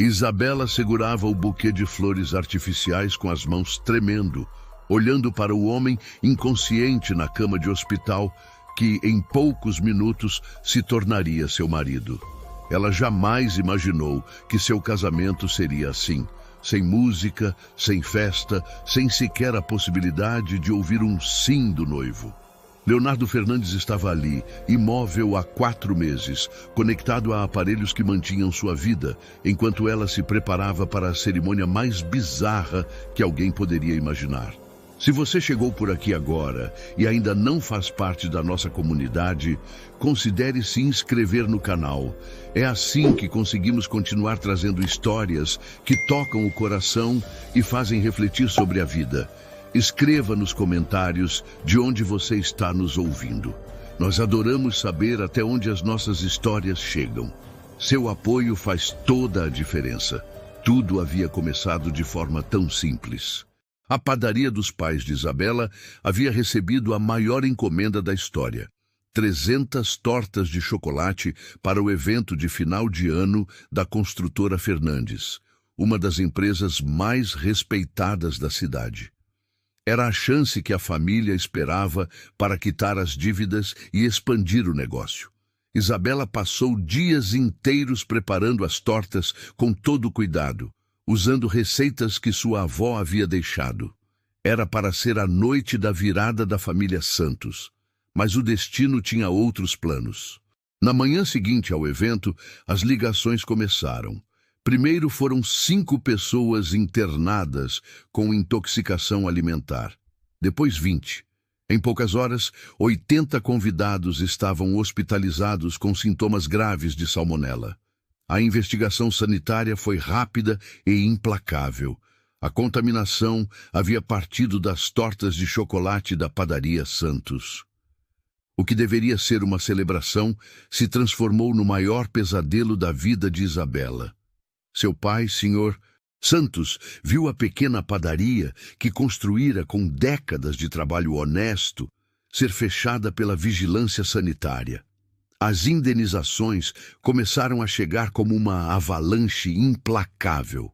Isabela segurava o buquê de flores artificiais com as mãos tremendo, olhando para o homem inconsciente na cama de hospital que, em poucos minutos, se tornaria seu marido. Ela jamais imaginou que seu casamento seria assim, sem música, sem festa, sem sequer a possibilidade de ouvir um sim do noivo. Leonardo Fernandes estava ali, imóvel há 4 meses, conectado a aparelhos que mantinham sua vida, enquanto ela se preparava para a cerimônia mais bizarra que alguém poderia imaginar. Se você chegou por aqui agora e ainda não faz parte da nossa comunidade, considere se inscrever no canal. É assim que conseguimos continuar trazendo histórias que tocam o coração e fazem refletir sobre a vida. Escreva nos comentários de onde você está nos ouvindo. Nós adoramos saber até onde as nossas histórias chegam. Seu apoio faz toda a diferença. Tudo havia começado de forma tão simples. A padaria dos pais de Isabela havia recebido a maior encomenda da história. 300 tortas de chocolate para o evento de final de ano da construtora Fernandes, uma das empresas mais respeitadas da cidade. Era a chance que a família esperava para quitar as dívidas e expandir o negócio. Isabela passou dias inteiros preparando as tortas com todo cuidado, usando receitas que sua avó havia deixado. Era para ser a noite da virada da família Santos, mas o destino tinha outros planos. Na manhã seguinte ao evento, as ligações começaram. Primeiro foram 5 pessoas internadas com intoxicação alimentar. Depois 20. Em poucas horas, 80 convidados estavam hospitalizados com sintomas graves de salmonela. A investigação sanitária foi rápida e implacável. A contaminação havia partido das tortas de chocolate da padaria Santos. O que deveria ser uma celebração se transformou no maior pesadelo da vida de Isabela. Seu pai, Sr. Santos, viu a pequena padaria que construíra com décadas de trabalho honesto ser fechada pela vigilância sanitária. As indenizações começaram a chegar como uma avalanche implacável.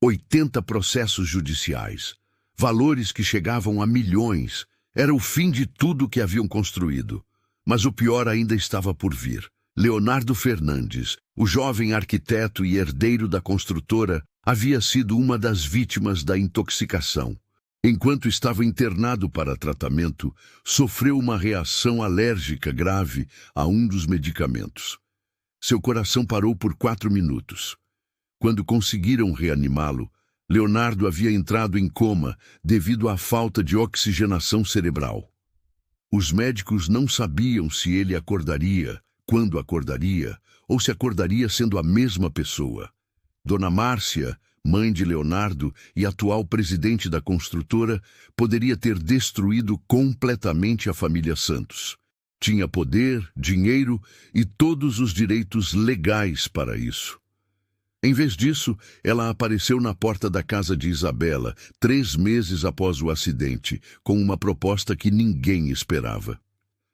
80 processos judiciais, valores que chegavam a milhões. Era o fim de tudo que haviam construído. Mas o pior ainda estava por vir. Leonardo Fernandes, o jovem arquiteto e herdeiro da construtora, havia sido uma das vítimas da intoxicação. Enquanto estava internado para tratamento, sofreu uma reação alérgica grave a um dos medicamentos. Seu coração parou por 4 minutos. Quando conseguiram reanimá-lo, Leonardo havia entrado em coma devido à falta de oxigenação cerebral. Os médicos não sabiam se ele acordaria, quando acordaria, ou se acordaria sendo a mesma pessoa. Dona Márcia, mãe de Leonardo e atual presidente da construtora, poderia ter destruído completamente a família Santos. Tinha poder, dinheiro e todos os direitos legais para isso. Em vez disso, ela apareceu na porta da casa de Isabela, 3 meses após o acidente, com uma proposta que ninguém esperava.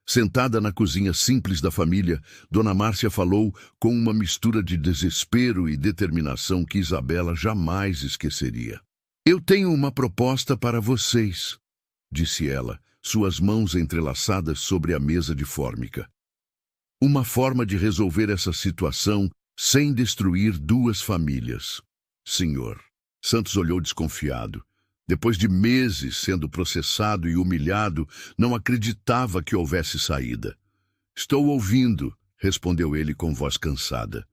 Sentada na cozinha simples da família, Dona Márcia falou com uma mistura de desespero e determinação que Isabela jamais esqueceria. "Eu tenho uma proposta para vocês", disse ela, suas mãos entrelaçadas sobre a mesa de fórmica. "Uma forma de resolver essa situação sem destruir 2 famílias." "Senhor." Santos olhou desconfiado. Depois de meses sendo processado e humilhado, não acreditava que houvesse saída. "Estou ouvindo", respondeu ele com voz cansada.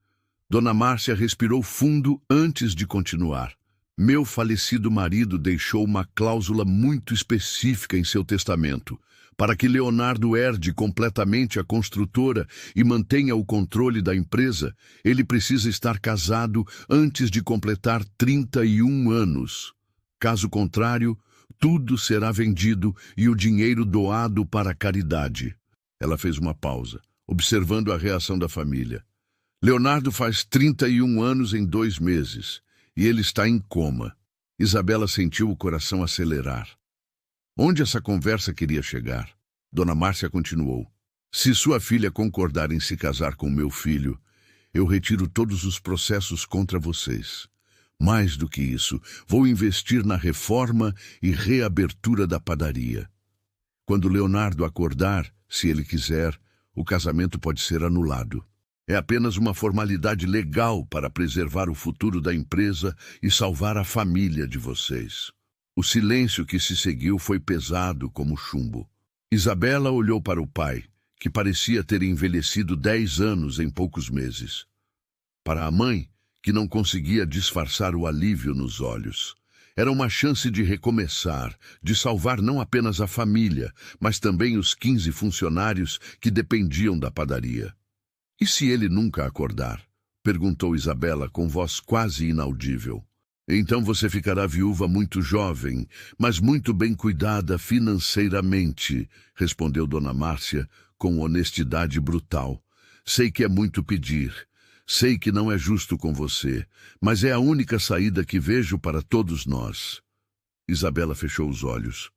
Dona Márcia respirou fundo antes de continuar. "Meu falecido marido deixou uma cláusula muito específica em seu testamento. Para que Leonardo herde completamente a construtora e mantenha o controle da empresa, ele precisa estar casado antes de completar 31 anos. Caso contrário, tudo será vendido e o dinheiro doado para a caridade." Ela fez uma pausa, observando a reação da família. "Leonardo faz 31 anos em 2 meses e ele está em coma." Isabela sentiu o coração acelerar. Onde essa conversa queria chegar? Dona Márcia continuou. "Se sua filha concordar em se casar com meu filho, Eu retiro todos os processos contra vocês. Mais do que isso, vou investir na reforma e reabertura da padaria. Quando Leonardo acordar, se ele quiser, o casamento pode ser anulado. É apenas uma formalidade legal para preservar o futuro da empresa e salvar a família de vocês. O silêncio que se seguiu foi pesado como chumbo. Isabela olhou para o pai, que parecia ter envelhecido 10 anos em poucos meses. Para a mãe, que não conseguia disfarçar o alívio nos olhos. Era uma chance de recomeçar, de salvar não apenas a família, mas também os 15 funcionários que dependiam da padaria. E se ele nunca acordar? Perguntou Isabela com voz quase inaudível. Então você ficará viúva muito jovem, mas muito bem cuidada financeiramente, respondeu Dona Márcia com honestidade brutal. Sei que é muito pedir. Sei que não é justo com você, mas é a única saída que vejo para todos nós. Isabela fechou os olhos.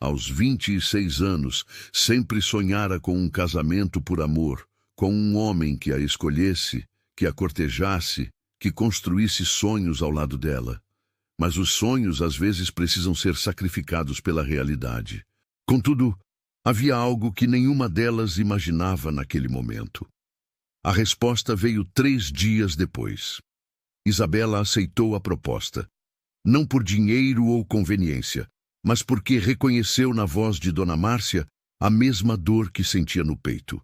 Aos 26 anos, sempre sonhara com um casamento por amor, com um homem que a escolhesse, que a cortejasse, que construísse sonhos ao lado dela. Mas os sonhos às vezes precisam ser sacrificados pela realidade. Contudo, havia algo que nenhuma delas imaginava naquele momento. A resposta veio 3 dias depois. Isabela aceitou a proposta, não por dinheiro ou conveniência, mas porque reconheceu na voz de Dona Márcia a mesma dor que sentia no peito.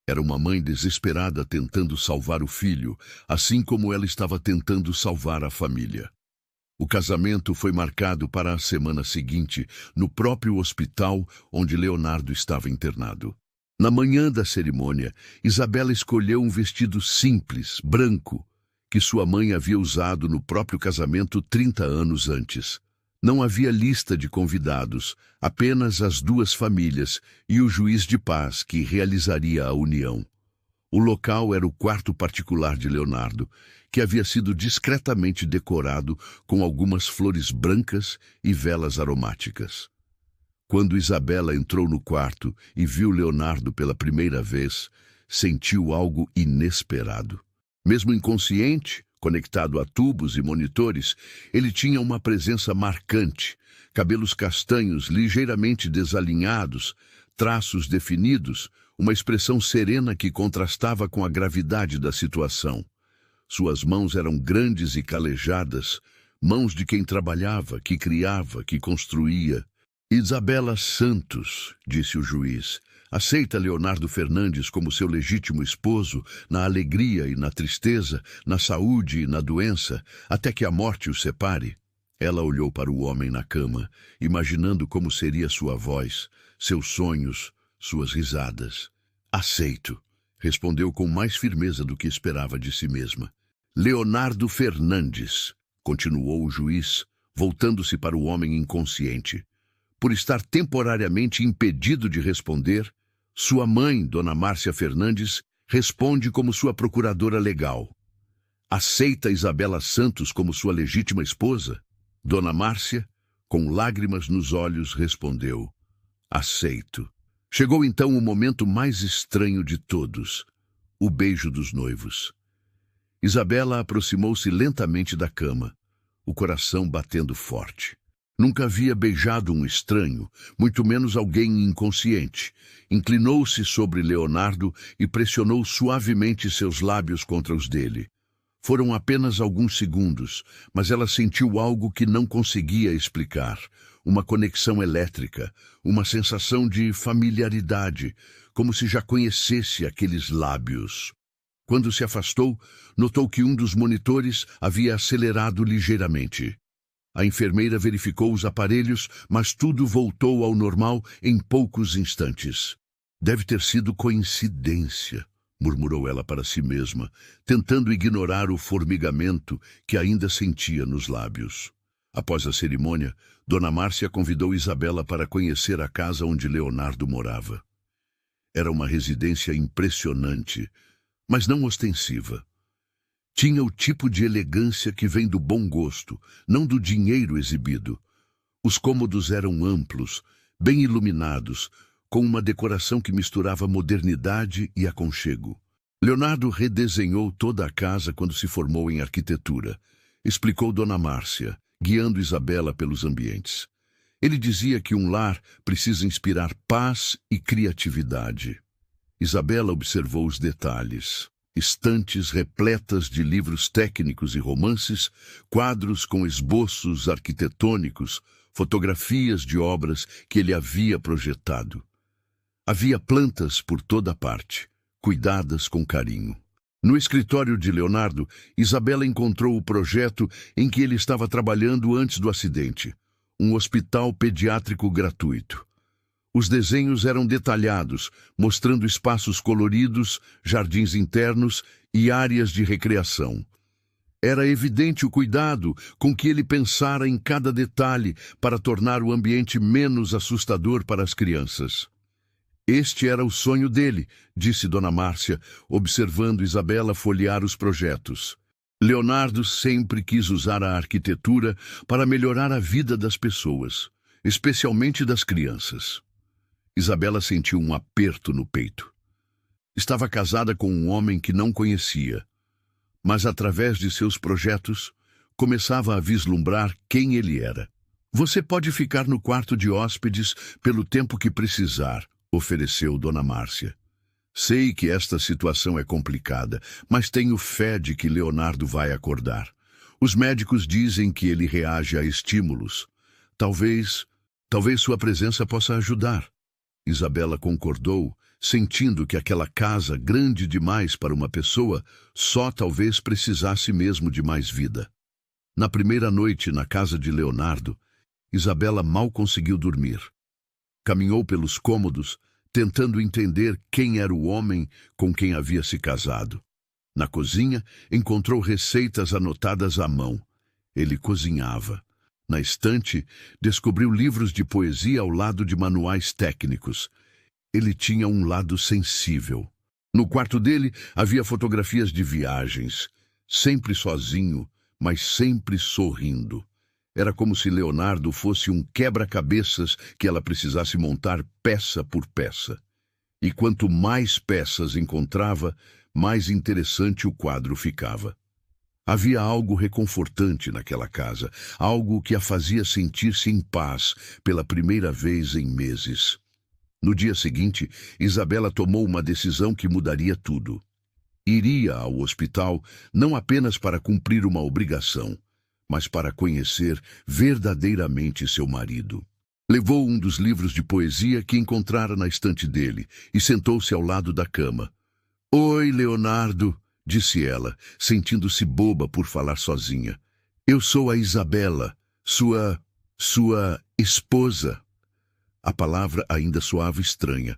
Era uma mãe desesperada tentando salvar o filho, assim como ela estava tentando salvar a família. O casamento foi marcado para a semana seguinte, no próprio hospital onde Leonardo estava internado. Na manhã da cerimônia, Isabela escolheu um vestido simples, branco, que sua mãe havia usado no próprio casamento 30 anos antes. Não havia lista de convidados, apenas as 2 famílias e o juiz de paz que realizaria a união. O local era o quarto particular de Leonardo, que havia sido discretamente decorado com algumas flores brancas e velas aromáticas. Quando Isabela entrou no quarto e viu Leonardo pela primeira vez, sentiu algo inesperado. Mesmo inconsciente, conectado a tubos e monitores, ele tinha uma presença marcante, cabelos castanhos ligeiramente desalinhados, traços definidos, uma expressão serena que contrastava com a gravidade da situação. Suas mãos eram grandes e calejadas, mãos de quem trabalhava, que criava, que construía. Isabela Santos, disse o juiz, aceita Leonardo Fernandes como seu legítimo esposo na alegria e na tristeza, na saúde e na doença, até que a morte os separe? Ela olhou para o homem na cama, imaginando como seria sua voz, seus sonhos, suas risadas. Aceito, respondeu com mais firmeza do que esperava de si mesma. Leonardo Fernandes, continuou o juiz, voltando-se para o homem inconsciente. Por estar temporariamente impedido de responder, sua mãe, Dona Márcia Fernandes, responde como sua procuradora legal. Aceita Isabela Santos como sua legítima esposa? Dona Márcia, com lágrimas nos olhos, respondeu: aceito. Chegou então o momento mais estranho de todos, o beijo dos noivos. Isabela aproximou-se lentamente da cama, o coração batendo forte. Nunca havia beijado um estranho, muito menos alguém inconsciente. Inclinou-se sobre Leonardo e pressionou suavemente seus lábios contra os dele. Foram apenas alguns segundos, mas ela sentiu algo que não conseguia explicar. Uma conexão elétrica, uma sensação de familiaridade, como se já conhecesse aqueles lábios. Quando se afastou, notou que um dos monitores havia acelerado ligeiramente. A enfermeira verificou os aparelhos, mas tudo voltou ao normal em poucos instantes. Deve ter sido coincidência, murmurou ela para si mesma, tentando ignorar o formigamento que ainda sentia nos lábios. Após a cerimônia, Dona Márcia convidou Isabela para conhecer a casa onde Leonardo morava. Era uma residência impressionante, mas não ostensiva. Tinha o tipo de elegância que vem do bom gosto, não do dinheiro exibido. Os cômodos eram amplos, bem iluminados, com uma decoração que misturava modernidade e aconchego. Leonardo redesenhou toda a casa quando se formou em arquitetura, explicou Dona Márcia, guiando Isabela pelos ambientes. Ele dizia que um lar precisa inspirar paz e criatividade. Isabela observou os detalhes. Estantes repletas de livros técnicos e romances, quadros com esboços arquitetônicos, fotografias de obras que ele havia projetado. Havia plantas por toda parte, cuidadas com carinho. No escritório de Leonardo, Isabela encontrou o projeto em que ele estava trabalhando antes do acidente, um hospital pediátrico gratuito. Os desenhos eram detalhados, mostrando espaços coloridos, jardins internos e áreas de recreação. Era evidente o cuidado com que ele pensara em cada detalhe para tornar o ambiente menos assustador para as crianças. Este era o sonho dele, disse Dona Márcia, observando Isabela folhear os projetos. Leonardo sempre quis usar a arquitetura para melhorar a vida das pessoas, especialmente das crianças. Isabela sentiu um aperto no peito. Estava casada com um homem que não conhecia, mas através de seus projetos, começava a vislumbrar quem ele era. Você pode ficar no quarto de hóspedes pelo tempo que precisar, ofereceu Dona Márcia. Sei que esta situação é complicada, mas tenho fé de que Leonardo vai acordar. Os médicos dizem que ele reage a estímulos. Talvez sua presença possa ajudar. Isabela concordou, sentindo que aquela casa, grande demais para uma pessoa, só talvez precisasse mesmo de mais vida. Na primeira noite na casa de Leonardo, Isabela mal conseguiu dormir. Caminhou pelos cômodos, tentando entender quem era o homem com quem havia se casado. Na cozinha, encontrou receitas anotadas à mão. Ele cozinhava. Na estante, descobriu livros de poesia ao lado de manuais técnicos. Ele tinha um lado sensível. No quarto dele, havia fotografias de viagens. Sempre sozinho, mas sempre sorrindo. Era como se Leonardo fosse um quebra-cabeças que ela precisasse montar peça por peça. E quanto mais peças encontrava, mais interessante o quadro ficava. Havia algo reconfortante naquela casa, algo que a fazia sentir-se em paz pela primeira vez em meses. No dia seguinte, Isabela tomou uma decisão que mudaria tudo. Iria ao hospital não apenas para cumprir uma obrigação, mas para conhecer verdadeiramente seu marido. Levou um dos livros de poesia que encontrara na estante dele e sentou-se ao lado da cama. "Oi, Leonardo", disse ela, sentindo-se boba por falar sozinha. "Eu sou a Isabela, sua esposa." A palavra ainda soava estranha.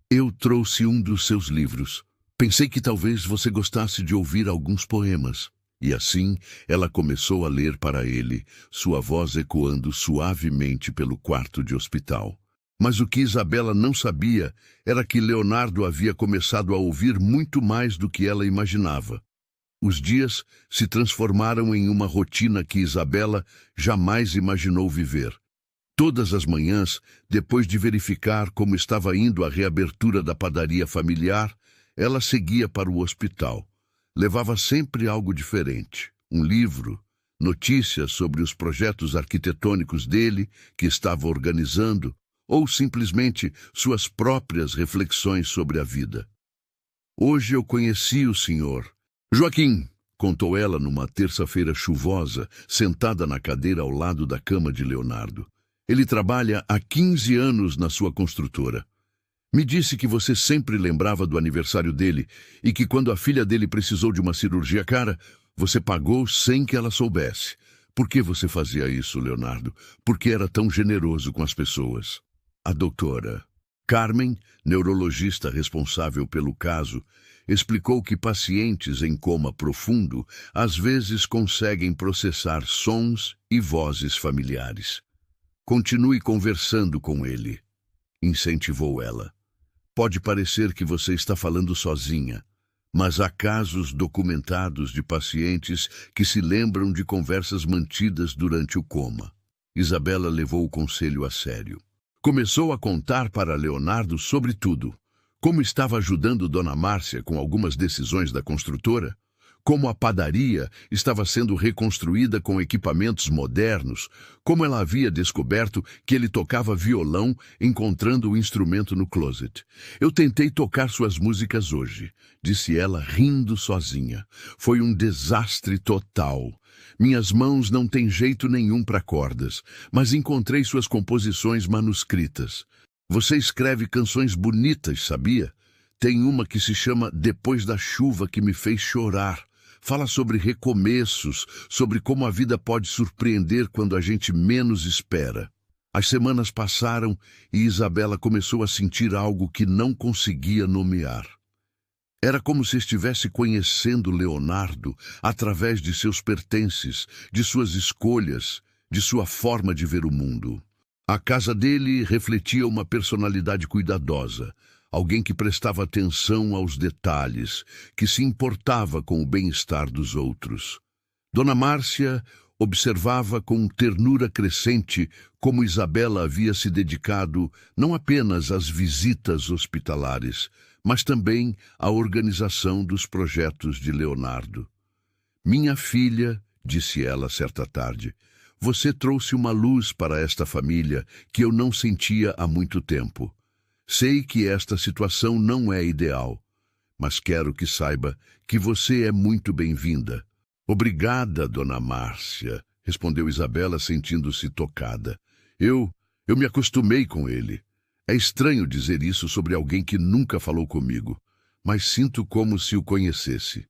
"Eu trouxe um dos seus livros. Pensei que talvez você gostasse de ouvir alguns poemas." E assim, ela começou a ler para ele, sua voz ecoando suavemente pelo quarto de hospital. Mas o que Isabela não sabia era que Leonardo havia começado a ouvir muito mais do que ela imaginava. Os dias se transformaram em uma rotina que Isabela jamais imaginou viver. Todas as manhãs, depois de verificar como estava indo a reabertura da padaria familiar, ela seguia para o hospital. Levava sempre algo diferente, um livro, notícias sobre os projetos arquitetônicos dele, que estava organizando, ou simplesmente suas próprias reflexões sobre a vida. "Hoje eu conheci o senhor Joaquim", contou ela numa terça-feira chuvosa, sentada na cadeira ao lado da cama de Leonardo. "Ele trabalha há 15 anos na sua construtora. Me disse que você sempre lembrava do aniversário dele e que quando a filha dele precisou de uma cirurgia cara, você pagou sem que ela soubesse. Por que você fazia isso, Leonardo? Por que era tão generoso com as pessoas?" A doutora Carmen, neurologista responsável pelo caso, explicou que pacientes em coma profundo às vezes conseguem processar sons e vozes familiares. "Continue conversando com ele", incentivou ela. "Pode parecer que você está falando sozinha, mas há casos documentados de pacientes que se lembram de conversas mantidas durante o coma." Isabela levou o conselho a sério. Começou a contar para Leonardo sobre tudo, como estava ajudando Dona Márcia com algumas decisões da construtora, como a padaria estava sendo reconstruída com equipamentos modernos, como ela havia descoberto que ele tocava violão encontrando o instrumento no closet. Eu tentei tocar suas músicas hoje, disse ela rindo sozinha. Foi um desastre total. Minhas mãos não têm jeito nenhum para cordas, mas encontrei suas composições manuscritas. Você escreve canções bonitas, sabia? Tem uma que se chama Depois da Chuva que me fez chorar. Fala sobre recomeços, sobre como a vida pode surpreender quando a gente menos espera. As semanas passaram e Isabela começou a sentir algo que não conseguia nomear. Era como se estivesse conhecendo Leonardo através de seus pertences, de suas escolhas, de sua forma de ver o mundo. A casa dele refletia uma personalidade cuidadosa, alguém que prestava atenção aos detalhes, que se importava com o bem-estar dos outros. Dona Márcia observava com ternura crescente como Isabela havia se dedicado não apenas às visitas hospitalares, mas também à organização dos projetos de Leonardo. Minha filha, disse ela certa tarde, você trouxe uma luz para esta família que eu não sentia há muito tempo. Sei que esta situação não é ideal, mas quero que saiba que você é muito bem-vinda. Obrigada, Dona Márcia, respondeu Isabela sentindo-se tocada. Eu me acostumei com ele. É estranho dizer isso sobre alguém que nunca falou comigo, mas sinto como se o conhecesse.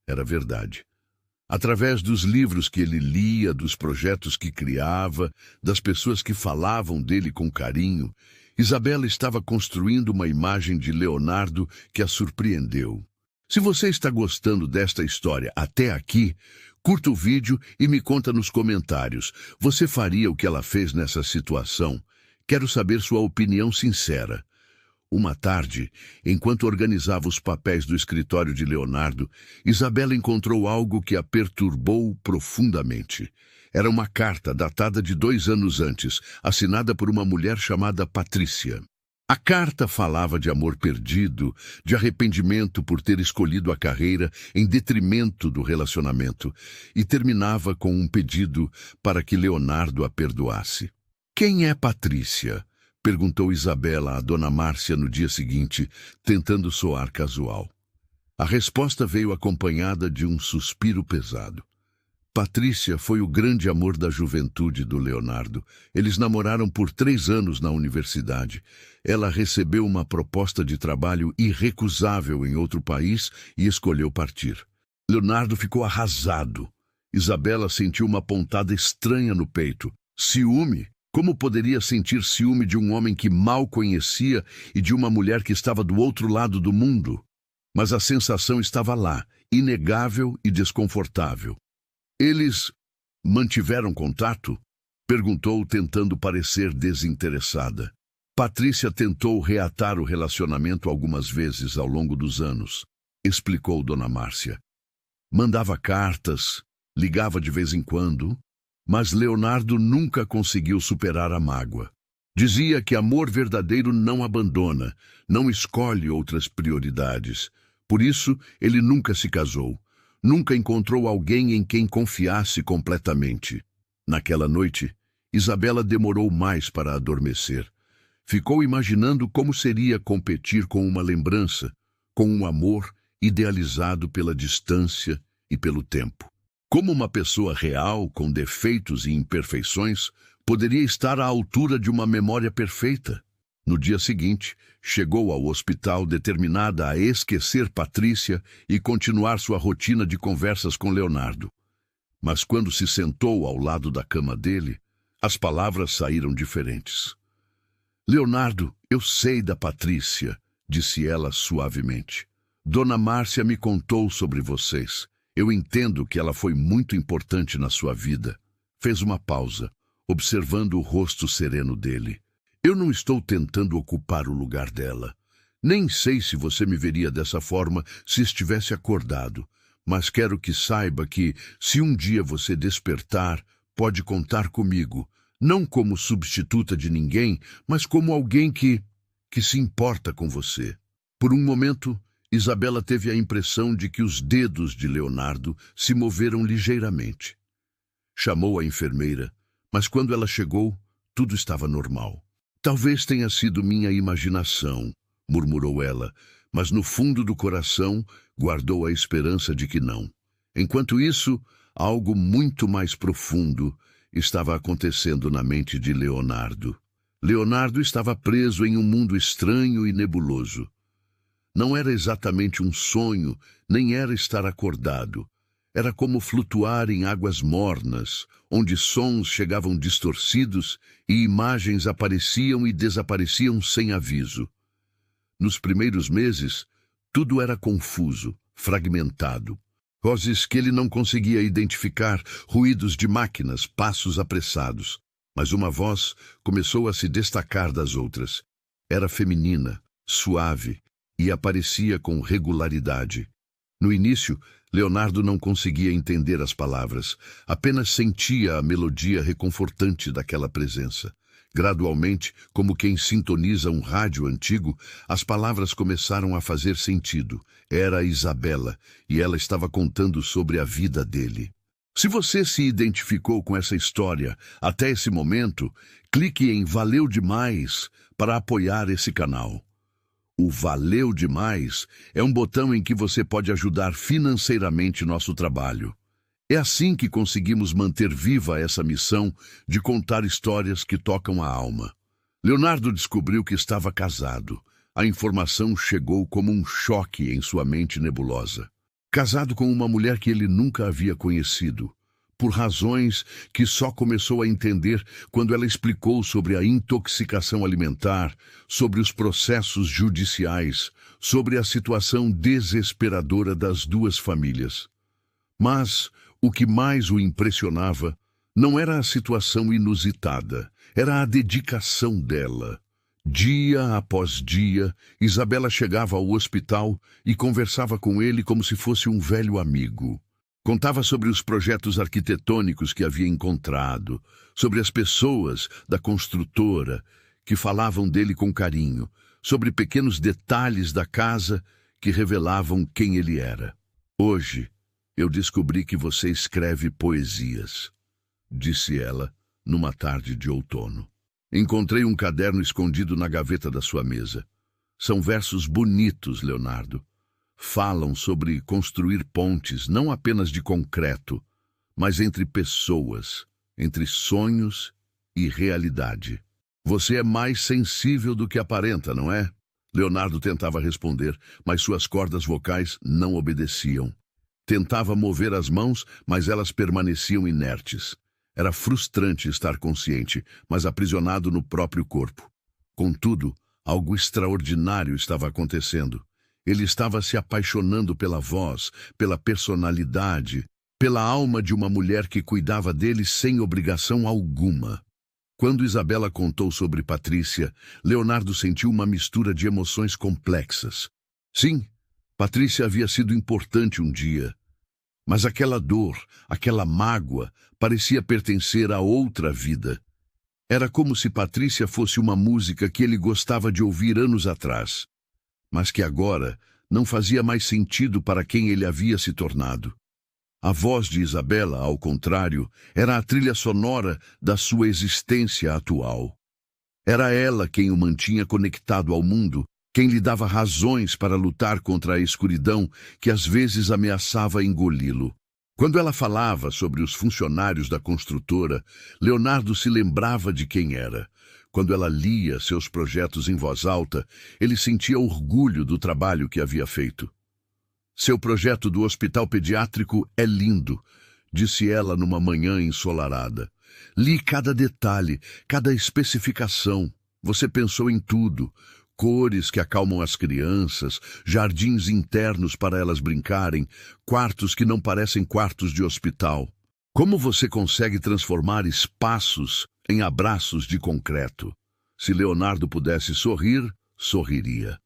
Era verdade. Através dos livros que ele lia, dos projetos que criava, das pessoas que falavam dele com carinho, Isabela estava construindo uma imagem de Leonardo que a surpreendeu. Se você está gostando desta história até aqui, curta o vídeo e me conta nos comentários. Você faria o que ela fez nessa situação? Quero saber sua opinião sincera. Uma tarde, enquanto organizava os papéis do escritório de Leonardo, Isabela encontrou algo que a perturbou profundamente. Era uma carta datada de 2 anos antes, assinada por uma mulher chamada Patrícia. A carta falava de amor perdido, de arrependimento por ter escolhido a carreira em detrimento do relacionamento, e terminava com um pedido para que Leonardo a perdoasse. Quem é Patrícia? Perguntou Isabela a Dona Márcia no dia seguinte, tentando soar casual. A resposta veio acompanhada de um suspiro pesado. Patrícia foi o grande amor da juventude do Leonardo. Eles namoraram por 3 anos na universidade. Ela recebeu uma proposta de trabalho irrecusável em outro país e escolheu partir. Leonardo ficou arrasado. Isabela sentiu uma pontada estranha no peito. Ciúme? Como poderia sentir ciúme de um homem que mal conhecia e de uma mulher que estava do outro lado do mundo? Mas a sensação estava lá, inegável e desconfortável. Eles mantiveram contato? Perguntou, tentando parecer desinteressada. Patrícia tentou reatar o relacionamento algumas vezes ao longo dos anos, explicou Dona Márcia. Mandava cartas, ligava de vez em quando, mas Leonardo nunca conseguiu superar a mágoa. Dizia que amor verdadeiro não abandona, não escolhe outras prioridades. Por isso, ele nunca se casou. Nunca encontrou alguém em quem confiasse completamente. Naquela noite, Isabela demorou mais para adormecer. Ficou imaginando como seria competir com uma lembrança, com um amor idealizado pela distância e pelo tempo. Como uma pessoa real, com defeitos e imperfeições, poderia estar à altura de uma memória perfeita? No dia seguinte, chegou ao hospital determinada a esquecer Patrícia e continuar sua rotina de conversas com Leonardo. Mas quando se sentou ao lado da cama dele, as palavras saíram diferentes. Leonardo, eu sei da Patrícia, disse ela suavemente. Dona Márcia me contou sobre vocês. Eu entendo que ela foi muito importante na sua vida. Fez uma pausa, observando o rosto sereno dele. Eu não estou tentando ocupar o lugar dela. Nem sei se você me veria dessa forma se estivesse acordado, mas quero que saiba que, se um dia você despertar, pode contar comigo, não como substituta de ninguém, mas como alguém que se importa com você. Por um momento, Isabela teve a impressão de que os dedos de Leonardo se moveram ligeiramente. Chamou a enfermeira, mas quando ela chegou, tudo estava normal. Talvez tenha sido minha imaginação, murmurou ela, mas no fundo do coração guardou a esperança de que não. Enquanto isso, algo muito mais profundo estava acontecendo na mente de Leonardo. Leonardo estava preso em um mundo estranho e nebuloso. Não era exatamente um sonho, nem era estar acordado. Era como flutuar em águas mornas, onde sons chegavam distorcidos e imagens apareciam e desapareciam sem aviso. Nos primeiros meses, tudo era confuso, fragmentado. Vozes que ele não conseguia identificar, ruídos de máquinas, passos apressados. Mas uma voz começou a se destacar das outras. Era feminina, suave, e aparecia com regularidade. No início, Leonardo não conseguia entender as palavras, apenas sentia a melodia reconfortante daquela presença. Gradualmente, como quem sintoniza um rádio antigo, as palavras começaram a fazer sentido. Era Isabela, e ela estava contando sobre a vida dele. Se você se identificou com essa história até esse momento, clique em Valeu Demais para apoiar esse canal. O Valeu Demais é um botão em que você pode ajudar financeiramente nosso trabalho. É assim que conseguimos manter viva essa missão de contar histórias que tocam a alma. Leonardo descobriu que estava casado. A informação chegou como um choque em sua mente nebulosa. Casado com uma mulher que ele nunca havia conhecido, por razões que só começou a entender quando ela explicou sobre a intoxicação alimentar, sobre os processos judiciais, sobre a situação desesperadora das duas famílias. Mas o que mais o impressionava não era a situação inusitada, era a dedicação dela. Dia após dia, Isabela chegava ao hospital e conversava com ele como se fosse um velho amigo. Contava sobre os projetos arquitetônicos que havia encontrado, sobre as pessoas da construtora que falavam dele com carinho, sobre pequenos detalhes da casa que revelavam quem ele era. Hoje, eu descobri que você escreve poesias, disse ela numa tarde de outono. Encontrei um caderno escondido na gaveta da sua mesa. São versos bonitos, Leonardo. Falam sobre construir pontes, não apenas de concreto, mas entre pessoas, entre sonhos e realidade. Você é mais sensível do que aparenta, não é? Leonardo tentava responder, mas suas cordas vocais não obedeciam. Tentava mover as mãos, mas elas permaneciam inertes. Era frustrante estar consciente, mas aprisionado no próprio corpo. Contudo, algo extraordinário estava acontecendo. Ele estava se apaixonando pela voz, pela personalidade, pela alma de uma mulher que cuidava dele sem obrigação alguma. Quando Isabela contou sobre Patrícia, Leonardo sentiu uma mistura de emoções complexas. Sim, Patrícia havia sido importante um dia, mas aquela dor, aquela mágoa, parecia pertencer a outra vida. Era como se Patrícia fosse uma música que ele gostava de ouvir anos atrás, mas que agora não fazia mais sentido para quem ele havia se tornado. A voz de Isabela, ao contrário, era a trilha sonora da sua existência atual. Era ela quem o mantinha conectado ao mundo, quem lhe dava razões para lutar contra a escuridão que às vezes ameaçava engoli-lo. Quando ela falava sobre os funcionários da construtora, Leonardo se lembrava de quem era. Quando ela lia seus projetos em voz alta, ele sentia orgulho do trabalho que havia feito. Seu projeto do hospital pediátrico é lindo, disse ela numa manhã ensolarada. Li cada detalhe, cada especificação. Você pensou em tudo. Cores que acalmam as crianças, jardins internos para elas brincarem, quartos que não parecem quartos de hospital. Como você consegue transformar espaços em abraços de concreto? Se Leonardo pudesse sorrir, sorriria.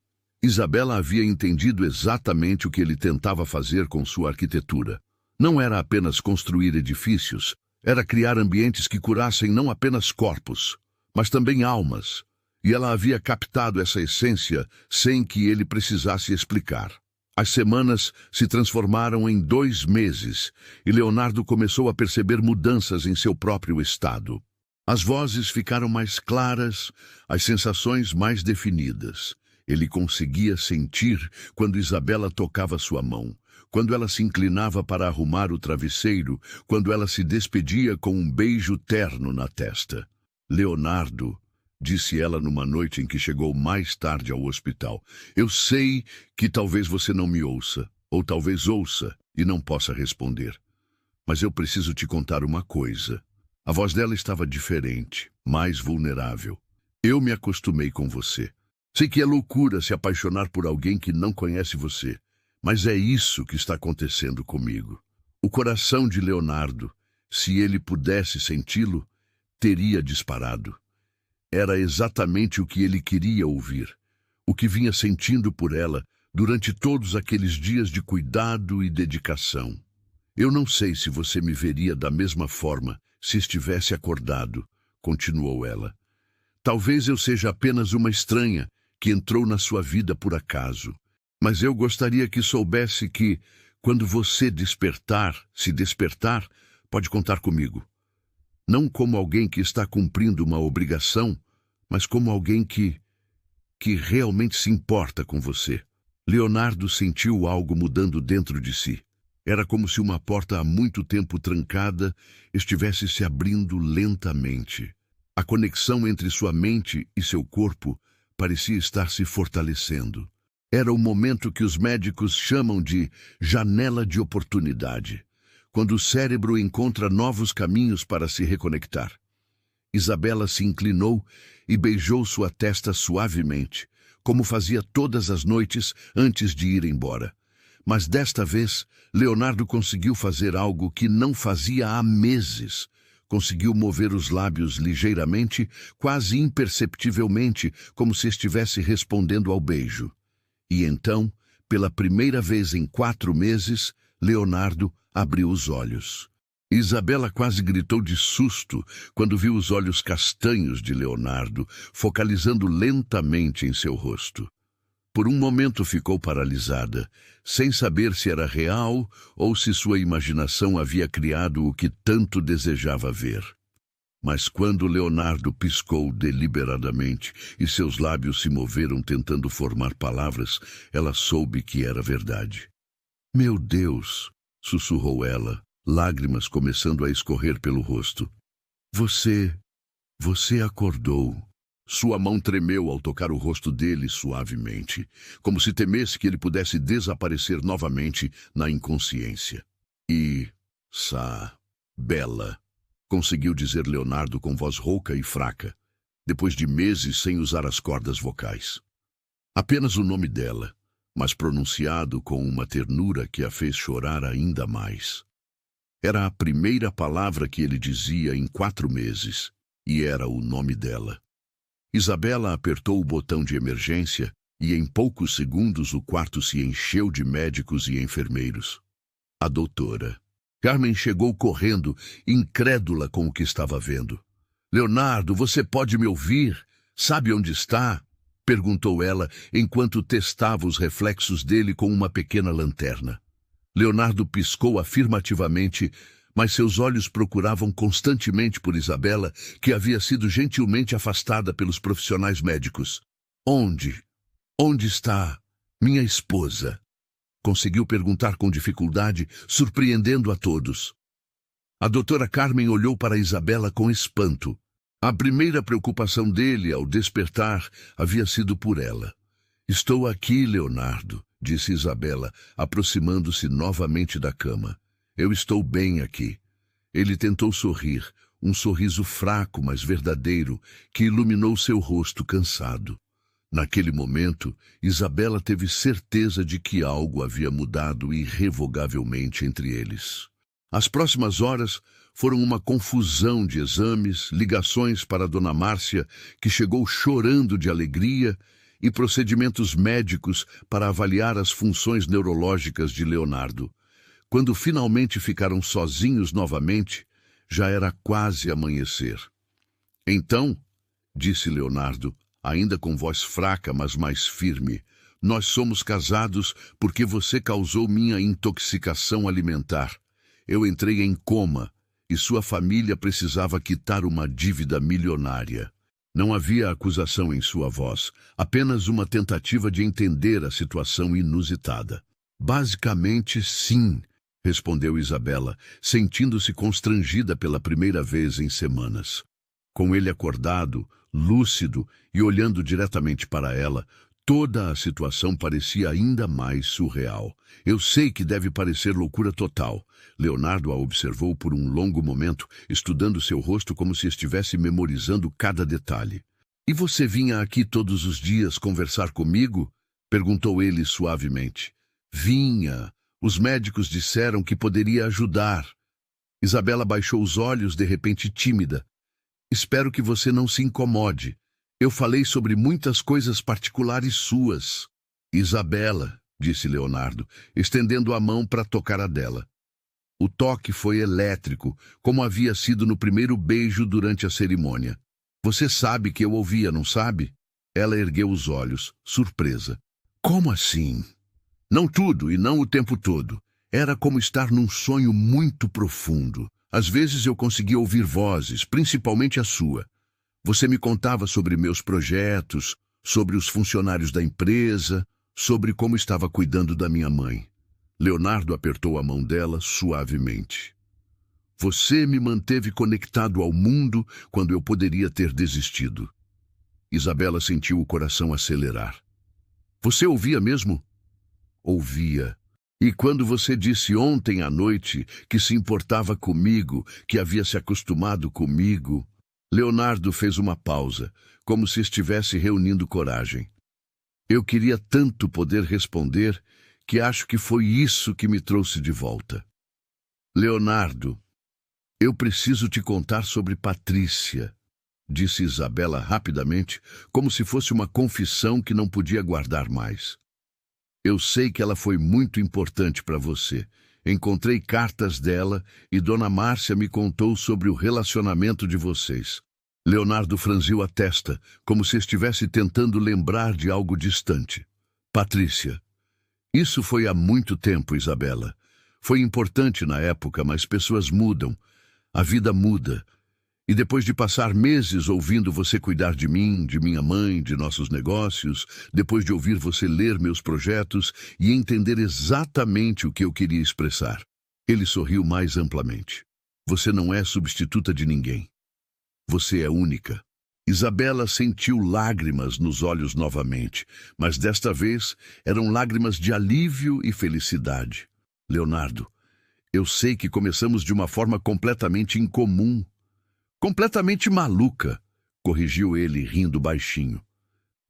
Isabela havia entendido exatamente o que ele tentava fazer com sua arquitetura. Não era apenas construir edifícios, era criar ambientes que curassem não apenas corpos, mas também almas. e ela havia captado essa essência sem que ele precisasse explicar. As semanas se transformaram em 2 meses e Leonardo começou a perceber mudanças em seu próprio estado. As vozes ficaram mais claras, as sensações mais definidas. Ele conseguia sentir quando Isabela tocava sua mão, quando ela se inclinava para arrumar o travesseiro, quando ela se despedia com um beijo terno na testa. Leonardo, disse ela numa noite em que chegou mais tarde ao hospital, eu sei que talvez você não me ouça, ou talvez ouça e não possa responder. Mas eu preciso te contar uma coisa. A voz dela estava diferente, mais vulnerável. Eu me acostumei com você. Sei que é loucura se apaixonar por alguém que não conhece você, mas é isso que está acontecendo comigo. O coração de Leonardo, se ele pudesse senti-lo, teria disparado. Era exatamente o que ele queria ouvir, o que vinha sentindo por ela durante todos aqueles dias de cuidado e dedicação. Eu não sei se você me veria da mesma forma se estivesse acordado, continuou ela. Talvez eu seja apenas uma estranha que entrou na sua vida por acaso, mas eu gostaria que soubesse que, quando você se despertar, pode contar comigo. Não como alguém que está cumprindo uma obrigação, mas como alguém que realmente se importa com você. Leonardo sentiu algo mudando dentro de si. Era como se uma porta há muito tempo trancada estivesse se abrindo lentamente. A conexão entre sua mente e seu corpo parecia estar se fortalecendo. Era o momento que os médicos chamam de janela de oportunidade, quando o cérebro encontra novos caminhos para se reconectar. Isabela se inclinou e beijou sua testa suavemente, como fazia todas as noites antes de ir embora. Mas desta vez, Leonardo conseguiu fazer algo que não fazia há meses. Conseguiu mover os lábios ligeiramente, quase imperceptivelmente, como se estivesse respondendo ao beijo. E então, pela primeira vez em 4 meses, Leonardo abriu os olhos. Isabela quase gritou de susto quando viu os olhos castanhos de Leonardo, focalizando lentamente em seu rosto. Por um momento ficou paralisada, sem saber se era real ou se sua imaginação havia criado o que tanto desejava ver. Mas quando Leonardo piscou deliberadamente e seus lábios se moveram tentando formar palavras, ela soube que era verdade. "Meu Deus!" sussurrou ela, lágrimas começando a escorrer pelo rosto. Você acordou." Sua mão tremeu ao tocar o rosto dele suavemente, como se temesse que ele pudesse desaparecer novamente na inconsciência. Bela, conseguiu dizer Leonardo com voz rouca e fraca, depois de meses sem usar as cordas vocais. Apenas o nome dela, mas pronunciado com uma ternura que a fez chorar ainda mais. Era a primeira palavra que ele dizia em 4 meses, e era o nome dela. Isabela apertou o botão de emergência e em poucos segundos o quarto se encheu de médicos e enfermeiros. A doutora. Carmen chegou correndo, incrédula com o que estava vendo. "Leonardo, você pode me ouvir? Sabe onde está?" perguntou ela, enquanto testava os reflexos dele com uma pequena lanterna. Leonardo piscou afirmativamente, mas seus olhos procuravam constantemente por Isabela, que havia sido gentilmente afastada pelos profissionais médicos. Onde está minha esposa?" conseguiu perguntar com dificuldade, surpreendendo a todos. A doutora Carmen olhou para Isabela com espanto. A primeira preocupação dele ao despertar havia sido por ela. "Estou aqui, Leonardo", disse Isabela, aproximando-se novamente da cama. "Eu estou bem aqui." Ele tentou sorrir, um sorriso fraco, mas verdadeiro, que iluminou seu rosto cansado. Naquele momento, Isabela teve certeza de que algo havia mudado irrevogavelmente entre eles. As próximas horas foram uma confusão de exames, ligações para Dona Márcia, que chegou chorando de alegria, e procedimentos médicos para avaliar as funções neurológicas de Leonardo. Quando finalmente ficaram sozinhos novamente, já era quase amanhecer. "Então", disse Leonardo, ainda com voz fraca, mas mais firme. Nós somos casados porque você causou minha intoxicação alimentar. Eu entrei em coma e sua família precisava quitar uma dívida milionária. Não havia acusação em sua voz, apenas uma tentativa de entender a situação inusitada. Basicamente, sim, respondeu Isabela, sentindo-se constrangida pela primeira vez em semanas. Com ele acordado, lúcido e olhando diretamente para ela, toda a situação parecia ainda mais surreal. Eu sei que deve parecer loucura total. Leonardo a observou por um longo momento, estudando seu rosto como se estivesse memorizando cada detalhe. E você vinha aqui todos os dias conversar comigo? Perguntou ele suavemente. Vinha. Os médicos disseram que poderia ajudar. Isabela baixou os olhos, de repente tímida. Espero que você não se incomode. Eu falei sobre muitas coisas particulares suas. Isabela, disse Leonardo, estendendo a mão para tocar a dela. O toque foi elétrico, como havia sido no primeiro beijo durante a cerimônia. Você sabe que eu ouvia, não sabe? Ela ergueu os olhos, surpresa. Como assim? Não tudo e não o tempo todo. Era como estar num sonho muito profundo. Às vezes eu conseguia ouvir vozes, principalmente a sua. Você me contava sobre meus projetos, sobre os funcionários da empresa, sobre como estava cuidando da minha mãe. Leonardo apertou a mão dela suavemente. Você me manteve conectado ao mundo quando eu poderia ter desistido. Isabela sentiu o coração acelerar. Você ouvia mesmo? Ouvia. E quando você disse ontem à noite que se importava comigo, que havia se acostumado comigo... Leonardo fez uma pausa, como se estivesse reunindo coragem. Eu queria tanto poder responder que acho que foi isso que me trouxe de volta. Leonardo, eu preciso te contar sobre Patrícia, disse Isabela rapidamente, como se fosse uma confissão que não podia guardar mais. Eu sei que ela foi muito importante para você. Encontrei cartas dela e Dona Márcia me contou sobre o relacionamento de vocês. Leonardo franziu a testa, como se estivesse tentando lembrar de algo distante. Patrícia. Isso foi há muito tempo, Isabela. Foi importante na época, mas pessoas mudam. A vida muda. E depois de passar meses ouvindo você cuidar de mim, de minha mãe, de nossos negócios, depois de ouvir você ler meus projetos e entender exatamente o que eu queria expressar. Ele sorriu mais amplamente. Você não é substituta de ninguém. Você é única. Isabela sentiu lágrimas nos olhos novamente, mas desta vez eram lágrimas de alívio e felicidade. Leonardo, eu sei que começamos de uma forma completamente incomum. Completamente maluca, corrigiu ele, rindo baixinho.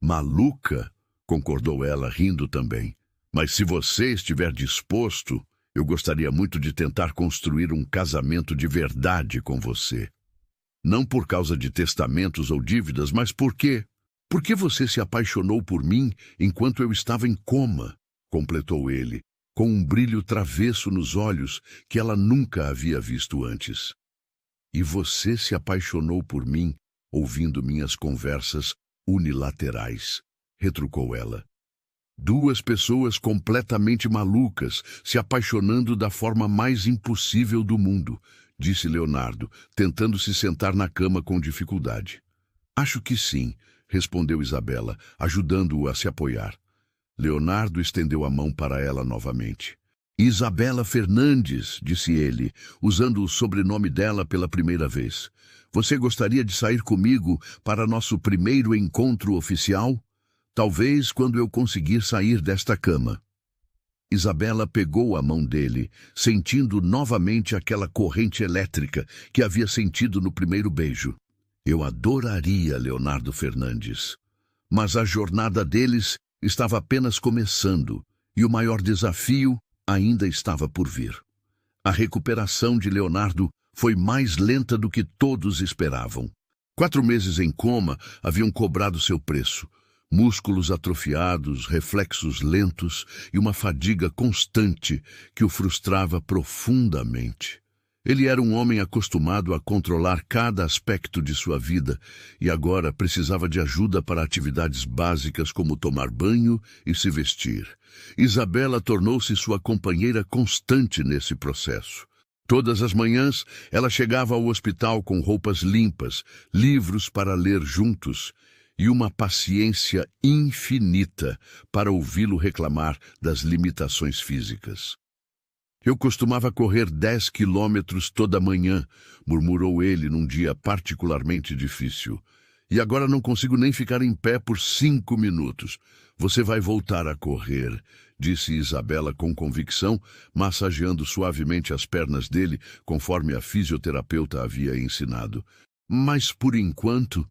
Maluca, concordou ela, rindo também. Mas se você estiver disposto, eu gostaria muito de tentar construir um casamento de verdade com você. Não por causa de testamentos ou dívidas, mas por quê? Porque você se apaixonou por mim enquanto eu estava em coma, completou ele, com um brilho travesso nos olhos que ela nunca havia visto antes. E você se apaixonou por mim, ouvindo minhas conversas unilaterais, retrucou ela. Duas pessoas completamente malucas, se apaixonando da forma mais impossível do mundo, disse Leonardo, tentando se sentar na cama com dificuldade. Acho que sim, respondeu Isabela, ajudando-o a se apoiar. Leonardo estendeu a mão para ela novamente. Isabela Fernandes, disse ele, usando o sobrenome dela pela primeira vez. Você gostaria de sair comigo para nosso primeiro encontro oficial? Talvez quando eu conseguir sair desta cama. Isabela pegou a mão dele, sentindo novamente aquela corrente elétrica que havia sentido no primeiro beijo. Eu adoraria Leonardo Fernandes. Mas a jornada deles estava apenas começando, e o maior desafio ainda estava por vir. A recuperação de Leonardo foi mais lenta do que todos esperavam. 4 meses em coma haviam cobrado seu preço. Músculos atrofiados, reflexos lentos e uma fadiga constante que o frustrava profundamente. Ele era um homem acostumado a controlar cada aspecto de sua vida e agora precisava de ajuda para atividades básicas como tomar banho e se vestir. Isabela tornou-se sua companheira constante nesse processo. Todas as manhãs, ela chegava ao hospital com roupas limpas, livros para ler juntos e uma paciência infinita para ouvi-lo reclamar das limitações físicas. Eu costumava correr 10 quilômetros toda manhã, murmurou ele num dia particularmente difícil. E agora não consigo nem ficar em pé por 5 minutos. Você vai voltar a correr, disse Isabela com convicção, massageando suavemente as pernas dele, conforme a fisioterapeuta havia ensinado. Mas, por enquanto,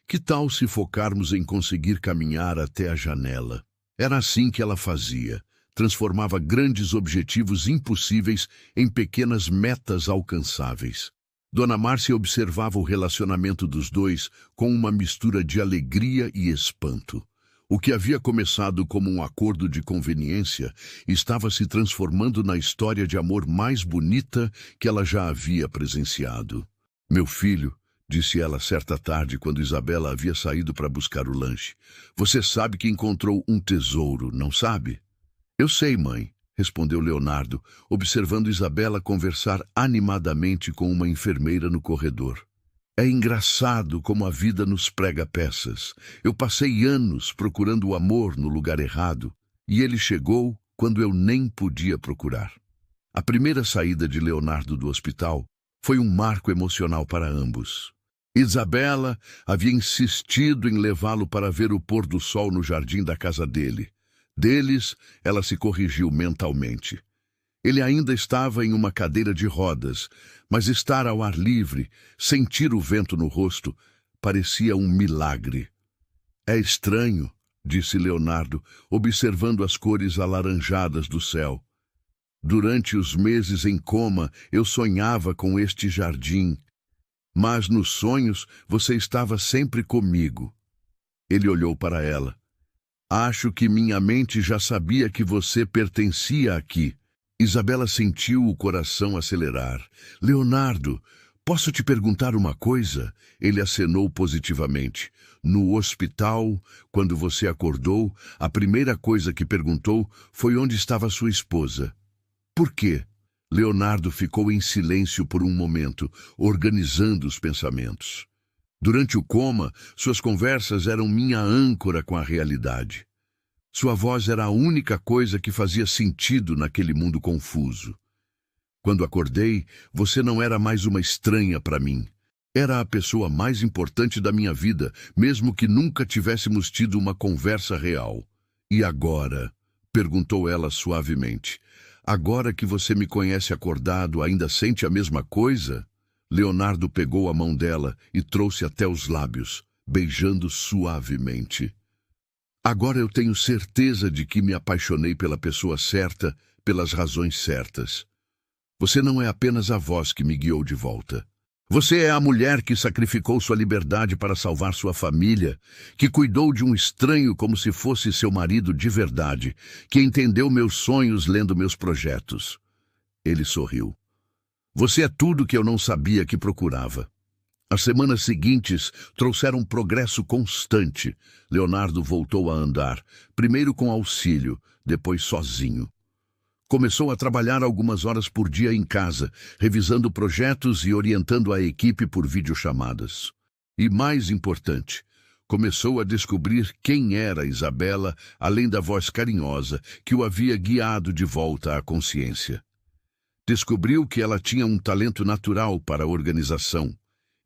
que tal se focarmos em conseguir caminhar até a janela? Era assim que ela fazia. Transformava grandes objetivos impossíveis em pequenas metas alcançáveis. Dona Márcia observava o relacionamento dos dois com uma mistura de alegria e espanto. O que havia começado como um acordo de conveniência estava se transformando na história de amor mais bonita que ela já havia presenciado. Meu filho, disse ela certa tarde quando Isabela havia saído para buscar o lanche, você sabe que encontrou um tesouro, não sabe? Eu sei, mãe, respondeu Leonardo, observando Isabela conversar animadamente com uma enfermeira no corredor. É engraçado como a vida nos prega peças. Eu passei anos procurando o amor no lugar errado, e ele chegou quando eu nem podia procurar. A primeira saída de Leonardo do hospital foi um marco emocional para ambos. Isabela havia insistido em levá-lo para ver o pôr do sol no jardim da casa dele. Deles, ela se corrigiu mentalmente. Ele ainda estava em uma cadeira de rodas, mas estar ao ar livre, sentir o vento no rosto, parecia um milagre. É estranho, disse Leonardo, observando as cores alaranjadas do céu. Durante os meses em coma, eu sonhava com este jardim, mas nos sonhos você estava sempre comigo. Ele olhou para ela. Acho que minha mente já sabia que você pertencia aqui. Isabela sentiu o coração acelerar. Leonardo, posso te perguntar uma coisa? Ele acenou positivamente. No hospital, quando você acordou, a primeira coisa que perguntou foi onde estava sua esposa. Por quê? Leonardo ficou em silêncio por um momento, organizando os pensamentos. Durante o coma, suas conversas eram minha âncora com a realidade. Sua voz era a única coisa que fazia sentido naquele mundo confuso. Quando acordei, você não era mais uma estranha para mim. Era a pessoa mais importante da minha vida, mesmo que nunca tivéssemos tido uma conversa real. E agora? Perguntou ela suavemente. Agora que você me conhece acordado, ainda sente a mesma coisa? Leonardo pegou a mão dela e trouxe até os lábios, beijando suavemente. Agora eu tenho certeza de que me apaixonei pela pessoa certa, pelas razões certas. Você não é apenas a voz que me guiou de volta. Você é a mulher que sacrificou sua liberdade para salvar sua família, que cuidou de um estranho como se fosse seu marido de verdade, que entendeu meus sonhos lendo meus projetos. Ele sorriu. Você é tudo que eu não sabia que procurava. As semanas seguintes trouxeram progresso constante. Leonardo voltou a andar, primeiro com auxílio, depois sozinho. Começou a trabalhar algumas horas por dia em casa, revisando projetos e orientando a equipe por videochamadas. E mais importante, começou a descobrir quem era Isabela, além da voz carinhosa que o havia guiado de volta à consciência. Descobriu que ela tinha um talento natural para a organização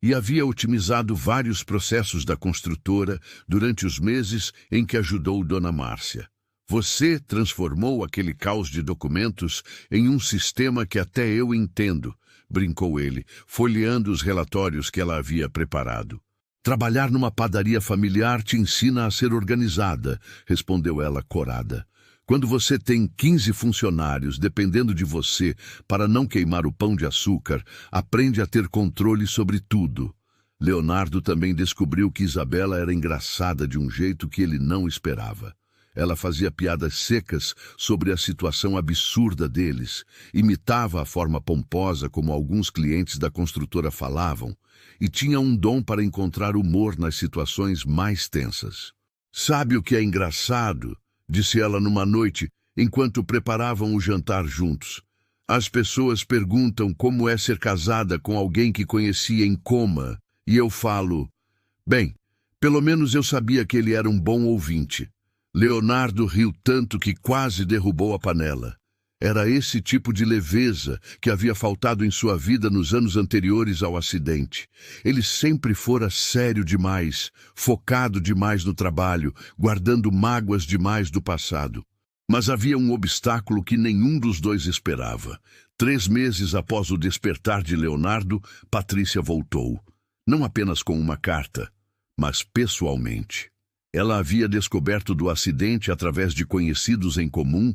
e havia otimizado vários processos da construtora durante os meses em que ajudou Dona Márcia. Você transformou aquele caos de documentos em um sistema que até eu entendo, brincou ele, folheando os relatórios que ela havia preparado. Trabalhar numa padaria familiar te ensina a ser organizada, respondeu ela corada. Quando você tem 15 funcionários dependendo de você para não queimar o pão de açúcar, aprende a ter controle sobre tudo. Leonardo também descobriu que Isabela era engraçada de um jeito que ele não esperava. Ela fazia piadas secas sobre a situação absurda deles, imitava a forma pomposa como alguns clientes da construtora falavam, e tinha um dom para encontrar humor nas situações mais tensas. "Sabe o que é engraçado?", disse ela numa noite, enquanto preparavam o jantar juntos. "As pessoas perguntam como é ser casada com alguém que conhecia em coma, e eu falo, bem, pelo menos eu sabia que ele era um bom ouvinte." Leonardo riu tanto que quase derrubou a panela. Era esse tipo de leveza que havia faltado em sua vida nos anos anteriores ao acidente. Ele sempre fora sério demais, focado demais no trabalho, guardando mágoas demais do passado. Mas havia um obstáculo que nenhum dos dois esperava. 3 meses após o despertar de Leonardo, Patrícia voltou. Não apenas com uma carta, mas pessoalmente. Ela havia descoberto do acidente através de conhecidos em comum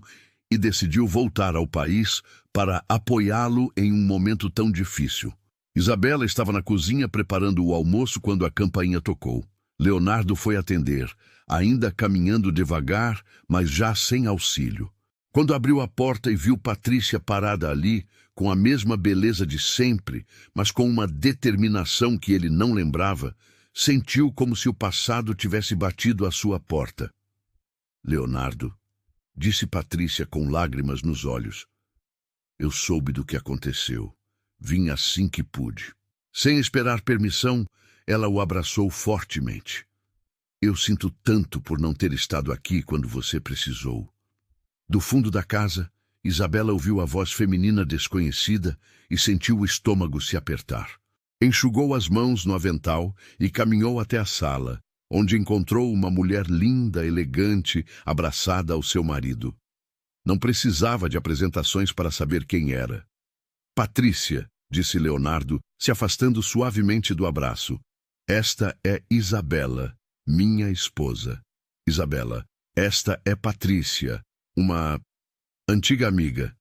e decidiu voltar ao país para apoiá-lo em um momento tão difícil. Isabela estava na cozinha preparando o almoço quando a campainha tocou. Leonardo foi atender, ainda caminhando devagar, mas já sem auxílio. Quando abriu a porta e viu Patrícia parada ali, com a mesma beleza de sempre, mas com uma determinação que ele não lembrava, sentiu como se o passado tivesse batido à sua porta. "Leonardo", disse Patrícia com lágrimas nos olhos, "eu soube do que aconteceu. Vim assim que pude." Sem esperar permissão, ela o abraçou fortemente. "Eu sinto tanto por não ter estado aqui quando você precisou." Do fundo da casa, Isabela ouviu a voz feminina desconhecida e sentiu o estômago se apertar. Enxugou as mãos no avental e caminhou até a sala, onde encontrou uma mulher linda, elegante, abraçada ao seu marido. Não precisava de apresentações para saber quem era. "Patrícia", disse Leonardo, se afastando suavemente do abraço. "Esta é Isabela, minha esposa." "Isabela, esta é Patrícia, uma antiga amiga."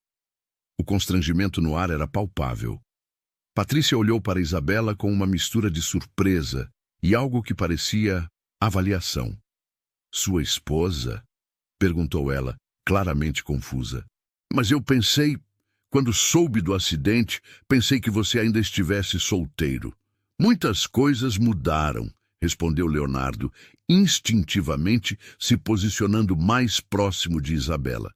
O constrangimento no ar era palpável. Patrícia olhou para Isabela com uma mistura de surpresa e algo que parecia avaliação. "Sua esposa?", perguntou ela, claramente confusa. "Mas eu pensei, quando soube do acidente, pensei que você ainda estivesse solteiro." "Muitas coisas mudaram", respondeu Leonardo, instintivamente se posicionando mais próximo de Isabela.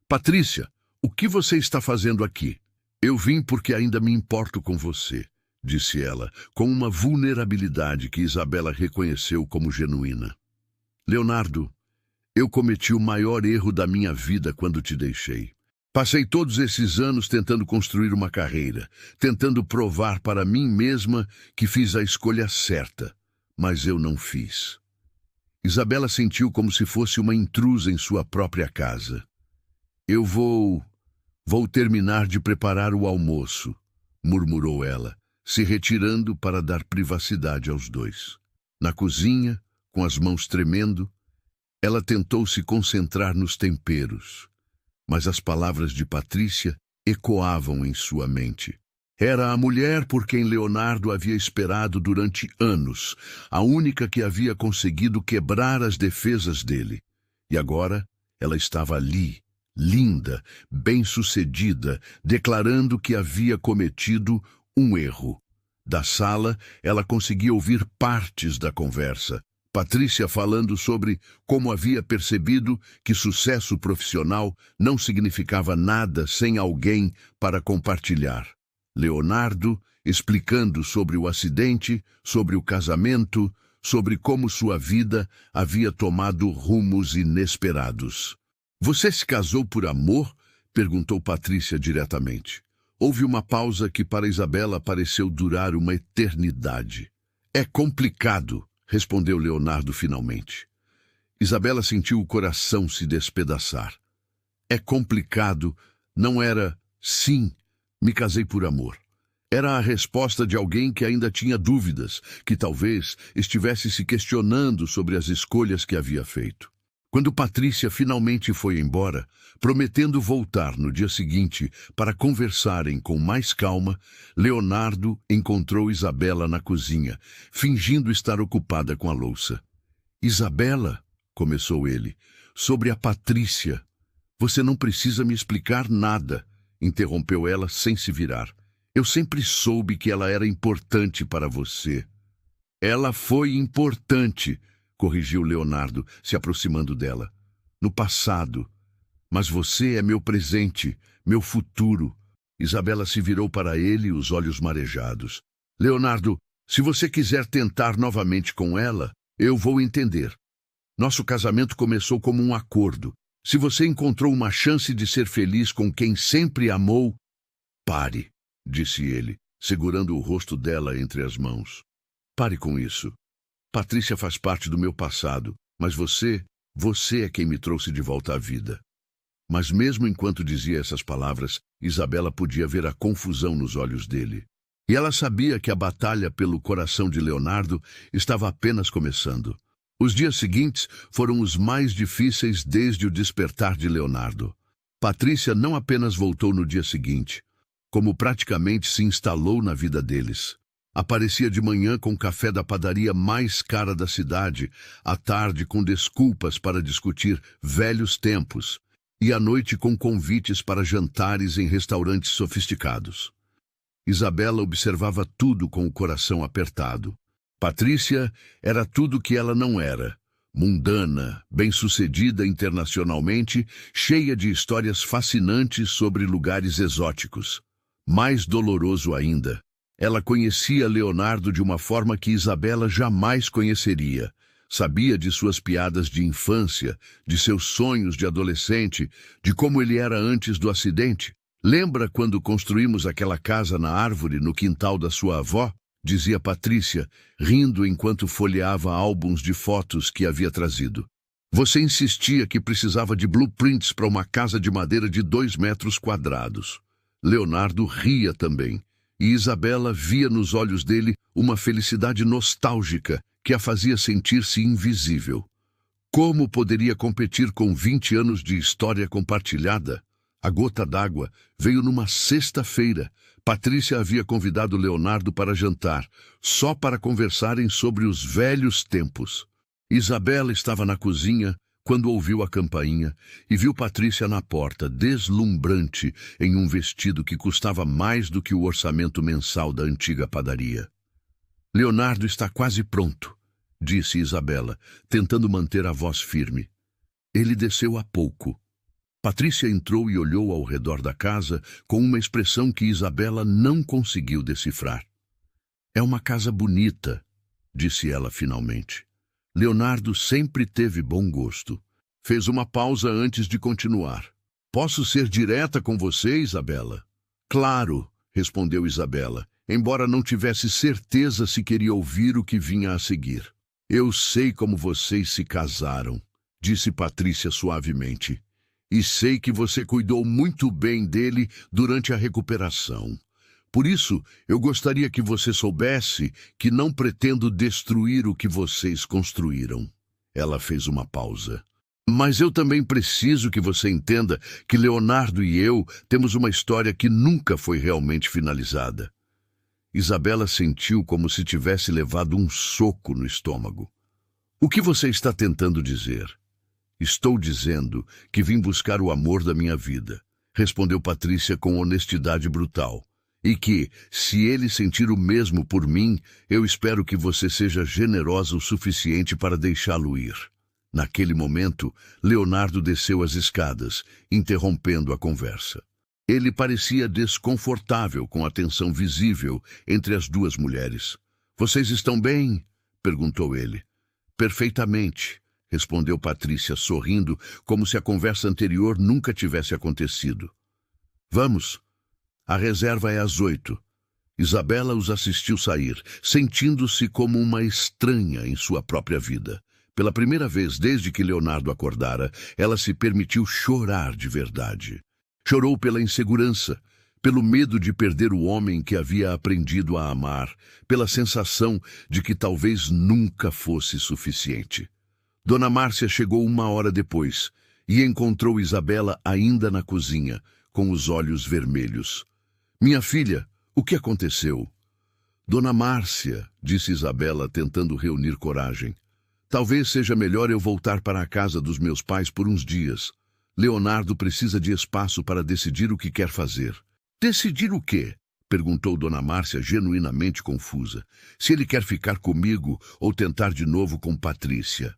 "Patrícia, o que você está fazendo aqui?" "Eu vim porque ainda me importo com você", disse ela, com uma vulnerabilidade que Isabela reconheceu como genuína. "Leonardo, eu cometi o maior erro da minha vida quando te deixei. Passei todos esses anos tentando construir uma carreira, tentando provar para mim mesma que fiz a escolha certa, mas eu não fiz." Isabela sentiu como se fosse uma intrusa em sua própria casa. "Eu vou terminar de preparar o almoço", murmurou ela, se retirando para dar privacidade aos dois. Na cozinha, com as mãos tremendo, ela tentou se concentrar nos temperos, mas as palavras de Patrícia ecoavam em sua mente. Era a mulher por quem Leonardo havia esperado durante anos, a única que havia conseguido quebrar as defesas dele. E agora ela estava ali, linda, bem-sucedida, declarando que havia cometido um erro. Da sala, ela conseguia ouvir partes da conversa. Patrícia falando sobre como havia percebido que sucesso profissional não significava nada sem alguém para compartilhar. Leonardo explicando sobre o acidente, sobre o casamento, sobre como sua vida havia tomado rumos inesperados. "Você se casou por amor?", perguntou Patrícia diretamente. Houve uma pausa que para Isabela pareceu durar uma eternidade. "É complicado", respondeu Leonardo finalmente. Isabela sentiu o coração se despedaçar. "É complicado", não era "sim, me casei por amor". Era a resposta de alguém que ainda tinha dúvidas, que talvez estivesse se questionando sobre as escolhas que havia feito. Quando Patrícia finalmente foi embora, prometendo voltar no dia seguinte para conversarem com mais calma, Leonardo encontrou Isabela na cozinha, fingindo estar ocupada com a louça. "Isabela", começou ele, sobre a Patrícia. Você não precisa me explicar nada, interrompeu ela sem se virar. Eu sempre soube que ela era importante para você. Ela foi importante, corrigiu Leonardo, se aproximando dela. No passado. Mas você é meu presente, meu futuro. Isabela se virou para ele, os olhos marejados. Leonardo, se você quiser tentar novamente com ela, eu vou entender. Nosso casamento começou como um acordo. Se você encontrou uma chance de ser feliz com quem sempre amou, pare, disse ele, segurando o rosto dela entre as mãos. Pare com isso. Patrícia faz parte do meu passado, mas você é quem me trouxe de volta à vida. Mas mesmo enquanto dizia essas palavras, Isabela podia ver a confusão nos olhos dele. E ela sabia que a batalha pelo coração de Leonardo estava apenas começando. Os dias seguintes foram os mais difíceis desde o despertar de Leonardo. Patrícia não apenas voltou no dia seguinte, como praticamente se instalou na vida deles. Aparecia de manhã com o café da padaria mais cara da cidade, à tarde com desculpas para discutir velhos tempos, e à noite com convites para jantares em restaurantes sofisticados. Isabela observava tudo com o coração apertado. Patrícia era tudo que ela não era. Mundana, bem-sucedida internacionalmente, cheia de histórias fascinantes sobre lugares exóticos. Mais doloroso ainda, ela conhecia Leonardo de uma forma que Isabela jamais conheceria. Sabia de suas piadas de infância, de seus sonhos de adolescente, de como ele era antes do acidente. Lembra quando construímos aquela casa na árvore no quintal da sua avó? Dizia Patrícia, rindo enquanto folheava álbuns de fotos que havia trazido. Você insistia que precisava de blueprints para uma casa de madeira de 2 metros quadrados. Leonardo ria também, e Isabela via nos olhos dele uma felicidade nostálgica que a fazia sentir-se invisível. Como poderia competir com 20 anos de história compartilhada? A gota d'água veio numa sexta-feira. Patrícia havia convidado Leonardo para jantar, só para conversarem sobre os velhos tempos. Isabela estava na cozinha quando ouviu a campainha e viu Patrícia na porta, deslumbrante, em um vestido que custava mais do que o orçamento mensal da antiga padaria. Leonardo está quase pronto, disse Isabela, tentando manter a voz firme. Ele desceu há pouco. Patrícia entrou e olhou ao redor da casa com uma expressão que Isabela não conseguiu decifrar. É uma casa bonita, disse ela finalmente. Leonardo sempre teve bom gosto. Fez uma pausa antes de continuar. Posso ser direta com você, Isabela? Claro, respondeu Isabela, embora não tivesse certeza se queria ouvir o que vinha a seguir. Eu sei como vocês se casaram, disse Patrícia suavemente. E sei que você cuidou muito bem dele durante a recuperação. Por isso, eu gostaria que você soubesse que não pretendo destruir o que vocês construíram. Ela fez uma pausa. Mas eu também preciso que você entenda que Leonardo e eu temos uma história que nunca foi realmente finalizada. Isabela sentiu como se tivesse levado um soco no estômago. O que você está tentando dizer? Estou dizendo que vim buscar o amor da minha vida, respondeu Patrícia com honestidade brutal. E que, se ele sentir o mesmo por mim, eu espero que você seja generosa o suficiente para deixá-lo ir. Naquele momento, Leonardo desceu as escadas, interrompendo a conversa. Ele parecia desconfortável com a tensão visível entre as duas mulheres. Vocês estão bem? Perguntou ele. Perfeitamente, respondeu Patrícia, sorrindo, como se a conversa anterior nunca tivesse acontecido. Vamos. A reserva é às 8. Isabela os assistiu sair, sentindo-se como uma estranha em sua própria vida. Pela primeira vez desde que Leonardo acordara, ela se permitiu chorar de verdade. Chorou pela insegurança, pelo medo de perder o homem que havia aprendido a amar, pela sensação de que talvez nunca fosse suficiente. Dona Márcia chegou 1 hora depois e encontrou Isabela ainda na cozinha, com os olhos vermelhos. Minha filha, o que aconteceu? Dona Márcia, disse Isabela, tentando reunir coragem. Talvez seja melhor eu voltar para a casa dos meus pais por uns dias. Leonardo precisa de espaço para decidir o que quer fazer. Decidir o quê? Perguntou Dona Márcia, genuinamente confusa. Se ele quer ficar comigo ou tentar de novo com Patrícia.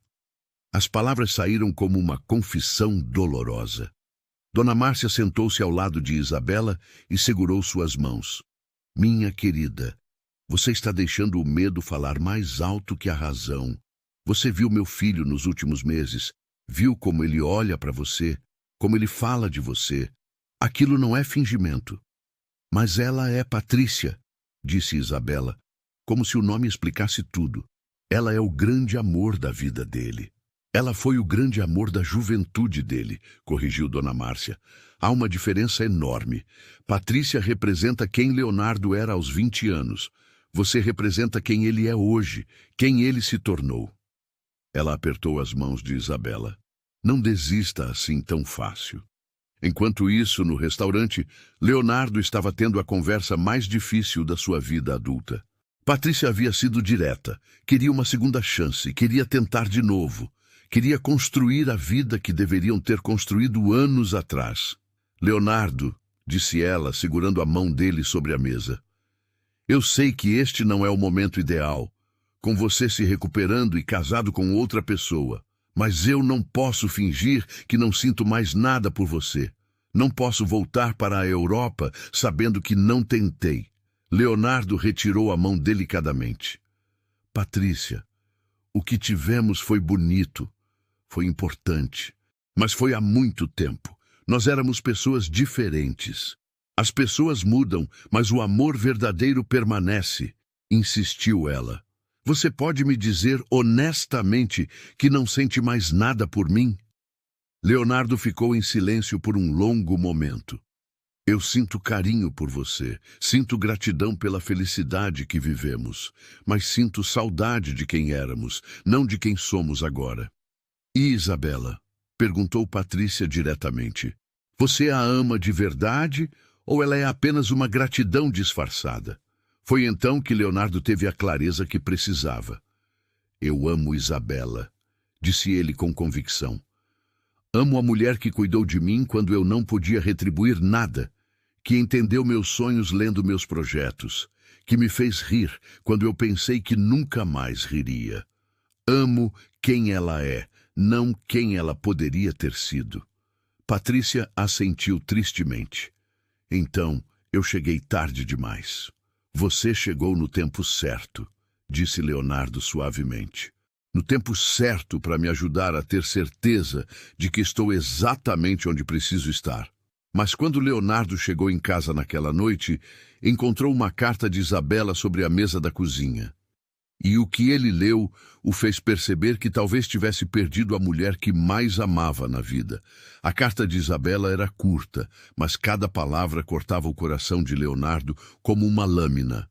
As palavras saíram como uma confissão dolorosa. Dona Márcia sentou-se ao lado de Isabela e segurou suas mãos. Minha querida, você está deixando o medo falar mais alto que a razão. Você viu meu filho nos últimos meses, viu como ele olha para você, como ele fala de você. Aquilo não é fingimento. Mas ela é Patrícia, disse Isabela, como se o nome explicasse tudo. Ela é o grande amor da vida dele. Ela foi o grande amor da juventude dele, corrigiu Dona Márcia. Há uma diferença enorme. Patrícia representa quem Leonardo era aos 20 anos. Você representa quem ele é hoje, quem ele se tornou. Ela apertou as mãos de Isabela. Não desista assim tão fácil. Enquanto isso, no restaurante, Leonardo estava tendo a conversa mais difícil da sua vida adulta. Patrícia havia sido direta, queria uma segunda chance, queria tentar de novo, queria construir a vida que deveriam ter construído anos atrás. Leonardo, disse ela, segurando a mão dele sobre a mesa, eu sei que este não é o momento ideal, com você se recuperando e casado com outra pessoa. Mas eu não posso fingir que não sinto mais nada por você. Não posso voltar para a Europa sabendo que não tentei. Leonardo retirou a mão delicadamente. Patrícia, o que tivemos foi bonito, foi importante, mas foi há muito tempo. Nós éramos pessoas diferentes. As pessoas mudam, mas o amor verdadeiro permanece, insistiu ela. Você pode me dizer honestamente que não sente mais nada por mim? Leonardo ficou em silêncio por um longo momento. Eu sinto carinho por você, sinto gratidão pela felicidade que vivemos, mas sinto saudade de quem éramos, não de quem somos agora. E Isabela? Perguntou Patrícia diretamente. Você a ama de verdade ou ela é apenas uma gratidão disfarçada? Foi então que Leonardo teve a clareza que precisava. Eu amo Isabela, disse ele com convicção. Amo a mulher que cuidou de mim quando eu não podia retribuir nada, que entendeu meus sonhos lendo meus projetos, que me fez rir quando eu pensei que nunca mais riria. Amo quem ela é, não quem ela poderia ter sido. Patrícia assentiu tristemente. Então, eu cheguei tarde demais. Você chegou no tempo certo, disse Leonardo suavemente. No tempo certo para me ajudar a ter certeza de que estou exatamente onde preciso estar. Mas quando Leonardo chegou em casa naquela noite, encontrou uma carta de Isabela sobre a mesa da cozinha. E o que ele leu o fez perceber que talvez tivesse perdido a mulher que mais amava na vida. A carta de Isabela era curta, mas cada palavra cortava o coração de Leonardo como uma lâmina.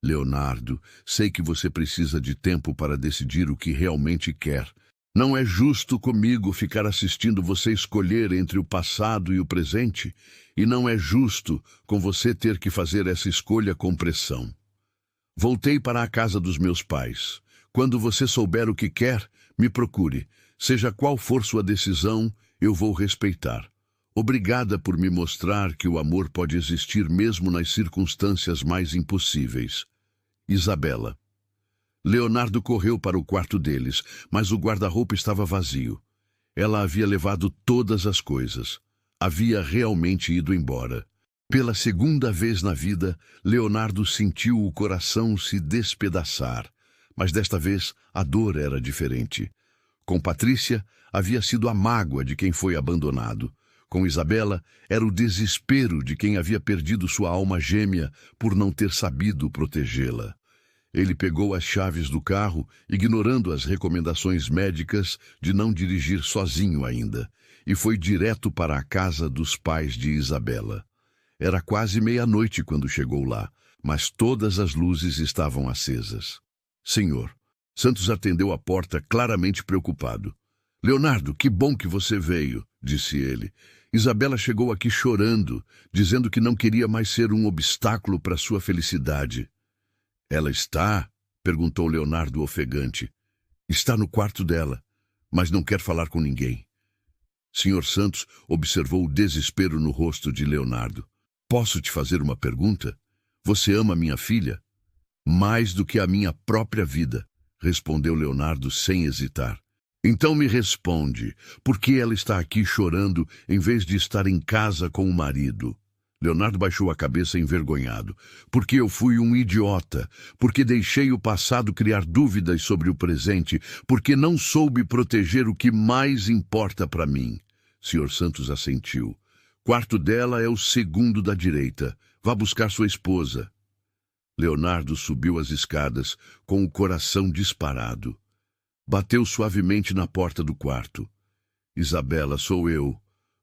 Leonardo, sei que você precisa de tempo para decidir o que realmente quer. Não é justo comigo ficar assistindo você escolher entre o passado e o presente, e não é justo com você ter que fazer essa escolha com pressão. Voltei para a casa dos meus pais. Quando você souber o que quer, me procure. Seja qual for sua decisão, eu vou respeitar. Obrigada por me mostrar que o amor pode existir mesmo nas circunstâncias mais impossíveis. Isabela. Leonardo correu para o quarto deles, mas o guarda-roupa estava vazio. Ela havia levado todas as coisas. Havia realmente ido embora. Pela segunda vez na vida, Leonardo sentiu o coração se despedaçar, mas desta vez a dor era diferente. Com Patrícia, havia sido a mágoa de quem foi abandonado. Com Isabela, era o desespero de quem havia perdido sua alma gêmea por não ter sabido protegê-la. Ele pegou as chaves do carro, ignorando as recomendações médicas de não dirigir sozinho ainda, e foi direto para a casa dos pais de Isabela. Era quase meia-noite quando chegou lá, mas todas as luzes estavam acesas. Senhor, Santos atendeu a porta claramente preocupado. Leonardo, que bom que você veio, disse ele. Isabela chegou aqui chorando, dizendo que não queria mais ser um obstáculo para sua felicidade. Ela está? Perguntou Leonardo ofegante. Está no quarto dela, mas não quer falar com ninguém. Sr. Santos observou o desespero no rosto de Leonardo. Posso te fazer uma pergunta? Você ama minha filha? Mais do que a minha própria vida, respondeu Leonardo sem hesitar. Então me responde, por que ela está aqui chorando em vez de estar em casa com o marido? Leonardo baixou a cabeça envergonhado. Porque eu fui um idiota, porque deixei o passado criar dúvidas sobre o presente, porque não soube proteger o que mais importa para mim. Sr. Santos assentiu. Quarto dela é o segundo da direita. Vá buscar sua esposa. Leonardo subiu as escadas, com o coração disparado. Bateu suavemente na porta do quarto. Isabela, sou eu.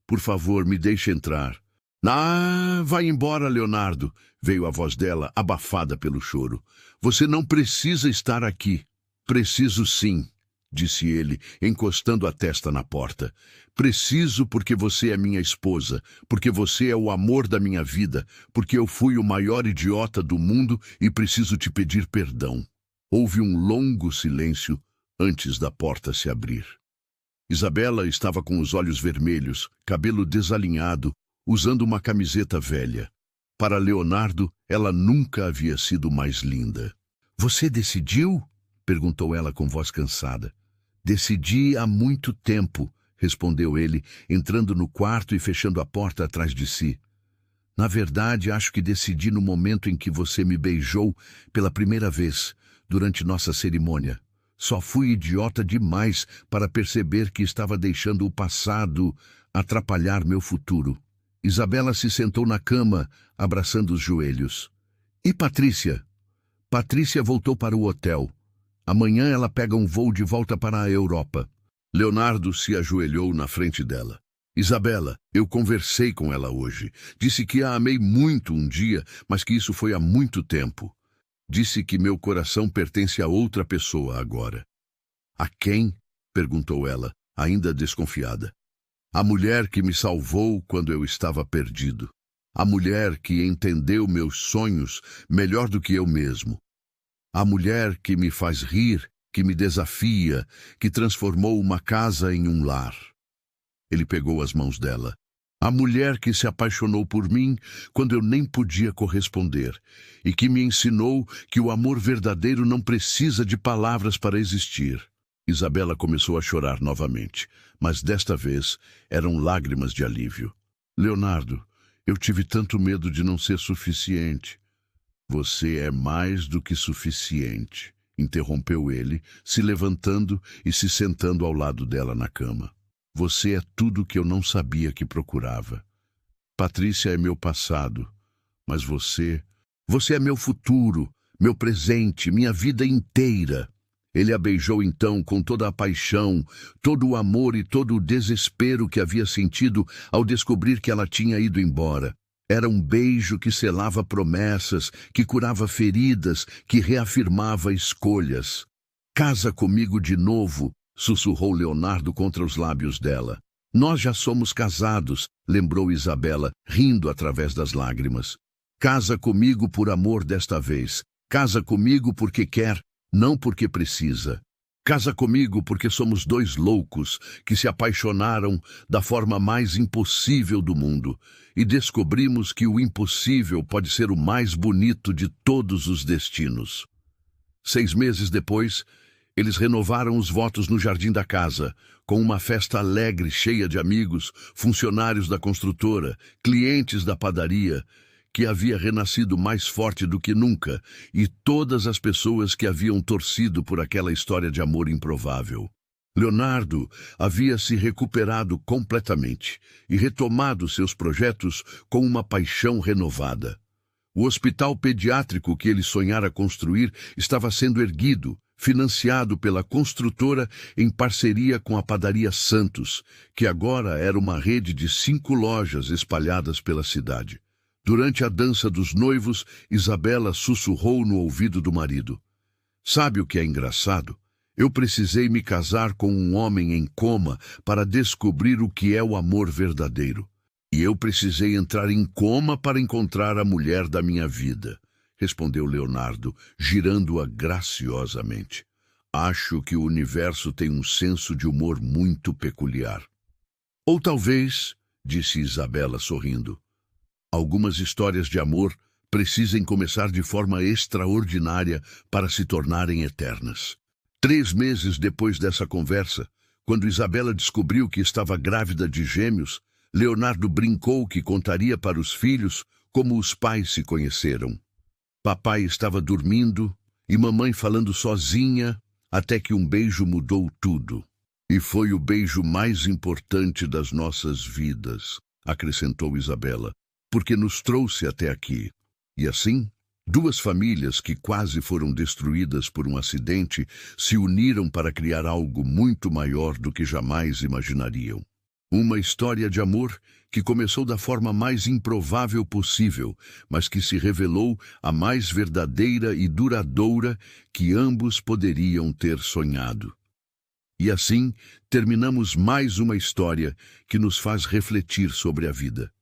Por favor, me deixe entrar. Ah, vai embora, Leonardo, veio a voz dela, abafada pelo choro. Você não precisa estar aqui. Preciso sim, disse ele, encostando a testa na porta. Preciso porque você é minha esposa, porque você é o amor da minha vida, porque eu fui o maior idiota do mundo e preciso te pedir perdão. Houve um longo silêncio antes da porta se abrir. Isabela estava com os olhos vermelhos, cabelo desalinhado, usando uma camiseta velha. Para Leonardo, ela nunca havia sido mais linda. Você decidiu? Perguntou ela com voz cansada. Decidi há muito tempo, respondeu ele, entrando no quarto e fechando a porta atrás de si. Na verdade, acho que decidi no momento em que você me beijou pela primeira vez, durante nossa cerimônia. Só fui idiota demais para perceber que estava deixando o passado atrapalhar meu futuro. Isabela se sentou na cama, abraçando os joelhos. E Patrícia? Patrícia voltou para o hotel. Amanhã ela pega um voo de volta para a Europa. Leonardo se ajoelhou na frente dela. Isabela, eu conversei com ela hoje. Disse que a amei muito um dia, mas que isso foi há muito tempo. Disse que meu coração pertence a outra pessoa agora. A quem? Perguntou ela, ainda desconfiada. A mulher que me salvou quando eu estava perdido. A mulher que entendeu meus sonhos melhor do que eu mesmo. A mulher que me faz rir, que me desafia, que transformou uma casa em um lar. Ele pegou as mãos dela. A mulher que se apaixonou por mim quando eu nem podia corresponder e que me ensinou que o amor verdadeiro não precisa de palavras para existir. Isabela começou a chorar novamente, mas desta vez eram lágrimas de alívio. Leonardo, eu tive tanto medo de não ser suficiente. Você é mais do que suficiente, interrompeu ele, se levantando e se sentando ao lado dela na cama. Você é tudo que eu não sabia que procurava. Patrícia é meu passado, mas você é meu futuro, meu presente, minha vida inteira. Ele a beijou então com toda a paixão, todo o amor e todo o desespero que havia sentido ao descobrir que ela tinha ido embora. Era um beijo que selava promessas, que curava feridas, que reafirmava escolhas. Casa comigo de novo, sussurrou Leonardo contra os lábios dela. Nós já somos casados, lembrou Isabela, rindo através das lágrimas. Casa comigo por amor desta vez. Casa comigo porque quer, não porque precisa. Casa comigo porque somos dois loucos que se apaixonaram da forma mais impossível do mundo e descobrimos que o impossível pode ser o mais bonito de todos os destinos. 6 meses depois, eles renovaram os votos no jardim da casa, com uma festa alegre, cheia de amigos, funcionários da construtora, clientes da padaria, que havia renascido mais forte do que nunca, e todas as pessoas que haviam torcido por aquela história de amor improvável. Leonardo havia se recuperado completamente e retomado seus projetos com uma paixão renovada. O hospital pediátrico que ele sonhara construir estava sendo erguido, financiado pela construtora em parceria com a padaria Santos, que agora era uma rede de 5 lojas espalhadas pela cidade. Durante a dança dos noivos, Isabela sussurrou no ouvido do marido. Sabe o que é engraçado? Eu precisei me casar com um homem em coma para descobrir o que é o amor verdadeiro. E eu precisei entrar em coma para encontrar a mulher da minha vida, respondeu Leonardo, girando-a graciosamente. Acho que o universo tem um senso de humor muito peculiar. Ou talvez, disse Isabela sorrindo, algumas histórias de amor precisem começar de forma extraordinária para se tornarem eternas. 3 meses depois dessa conversa, quando Isabela descobriu que estava grávida de gêmeos, Leonardo brincou que contaria para os filhos como os pais se conheceram. Papai estava dormindo e mamãe falando sozinha, até que um beijo mudou tudo. E foi o beijo mais importante das nossas vidas, acrescentou Isabela, porque nos trouxe até aqui. E assim, 2 famílias que quase foram destruídas por um acidente se uniram para criar algo muito maior do que jamais imaginariam. Uma história de amor que começou da forma mais improvável possível, mas que se revelou a mais verdadeira e duradoura que ambos poderiam ter sonhado. E assim, terminamos mais uma história que nos faz refletir sobre a vida.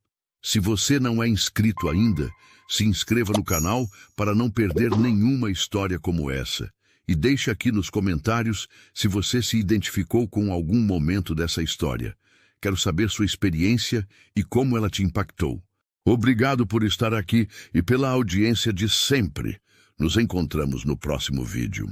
Se você não é inscrito ainda, se inscreva no canal para não perder nenhuma história como essa. E deixe aqui nos comentários se você se identificou com algum momento dessa história. Quero saber sua experiência e como ela te impactou. Obrigado por estar aqui e pela audiência de sempre. Nos encontramos no próximo vídeo.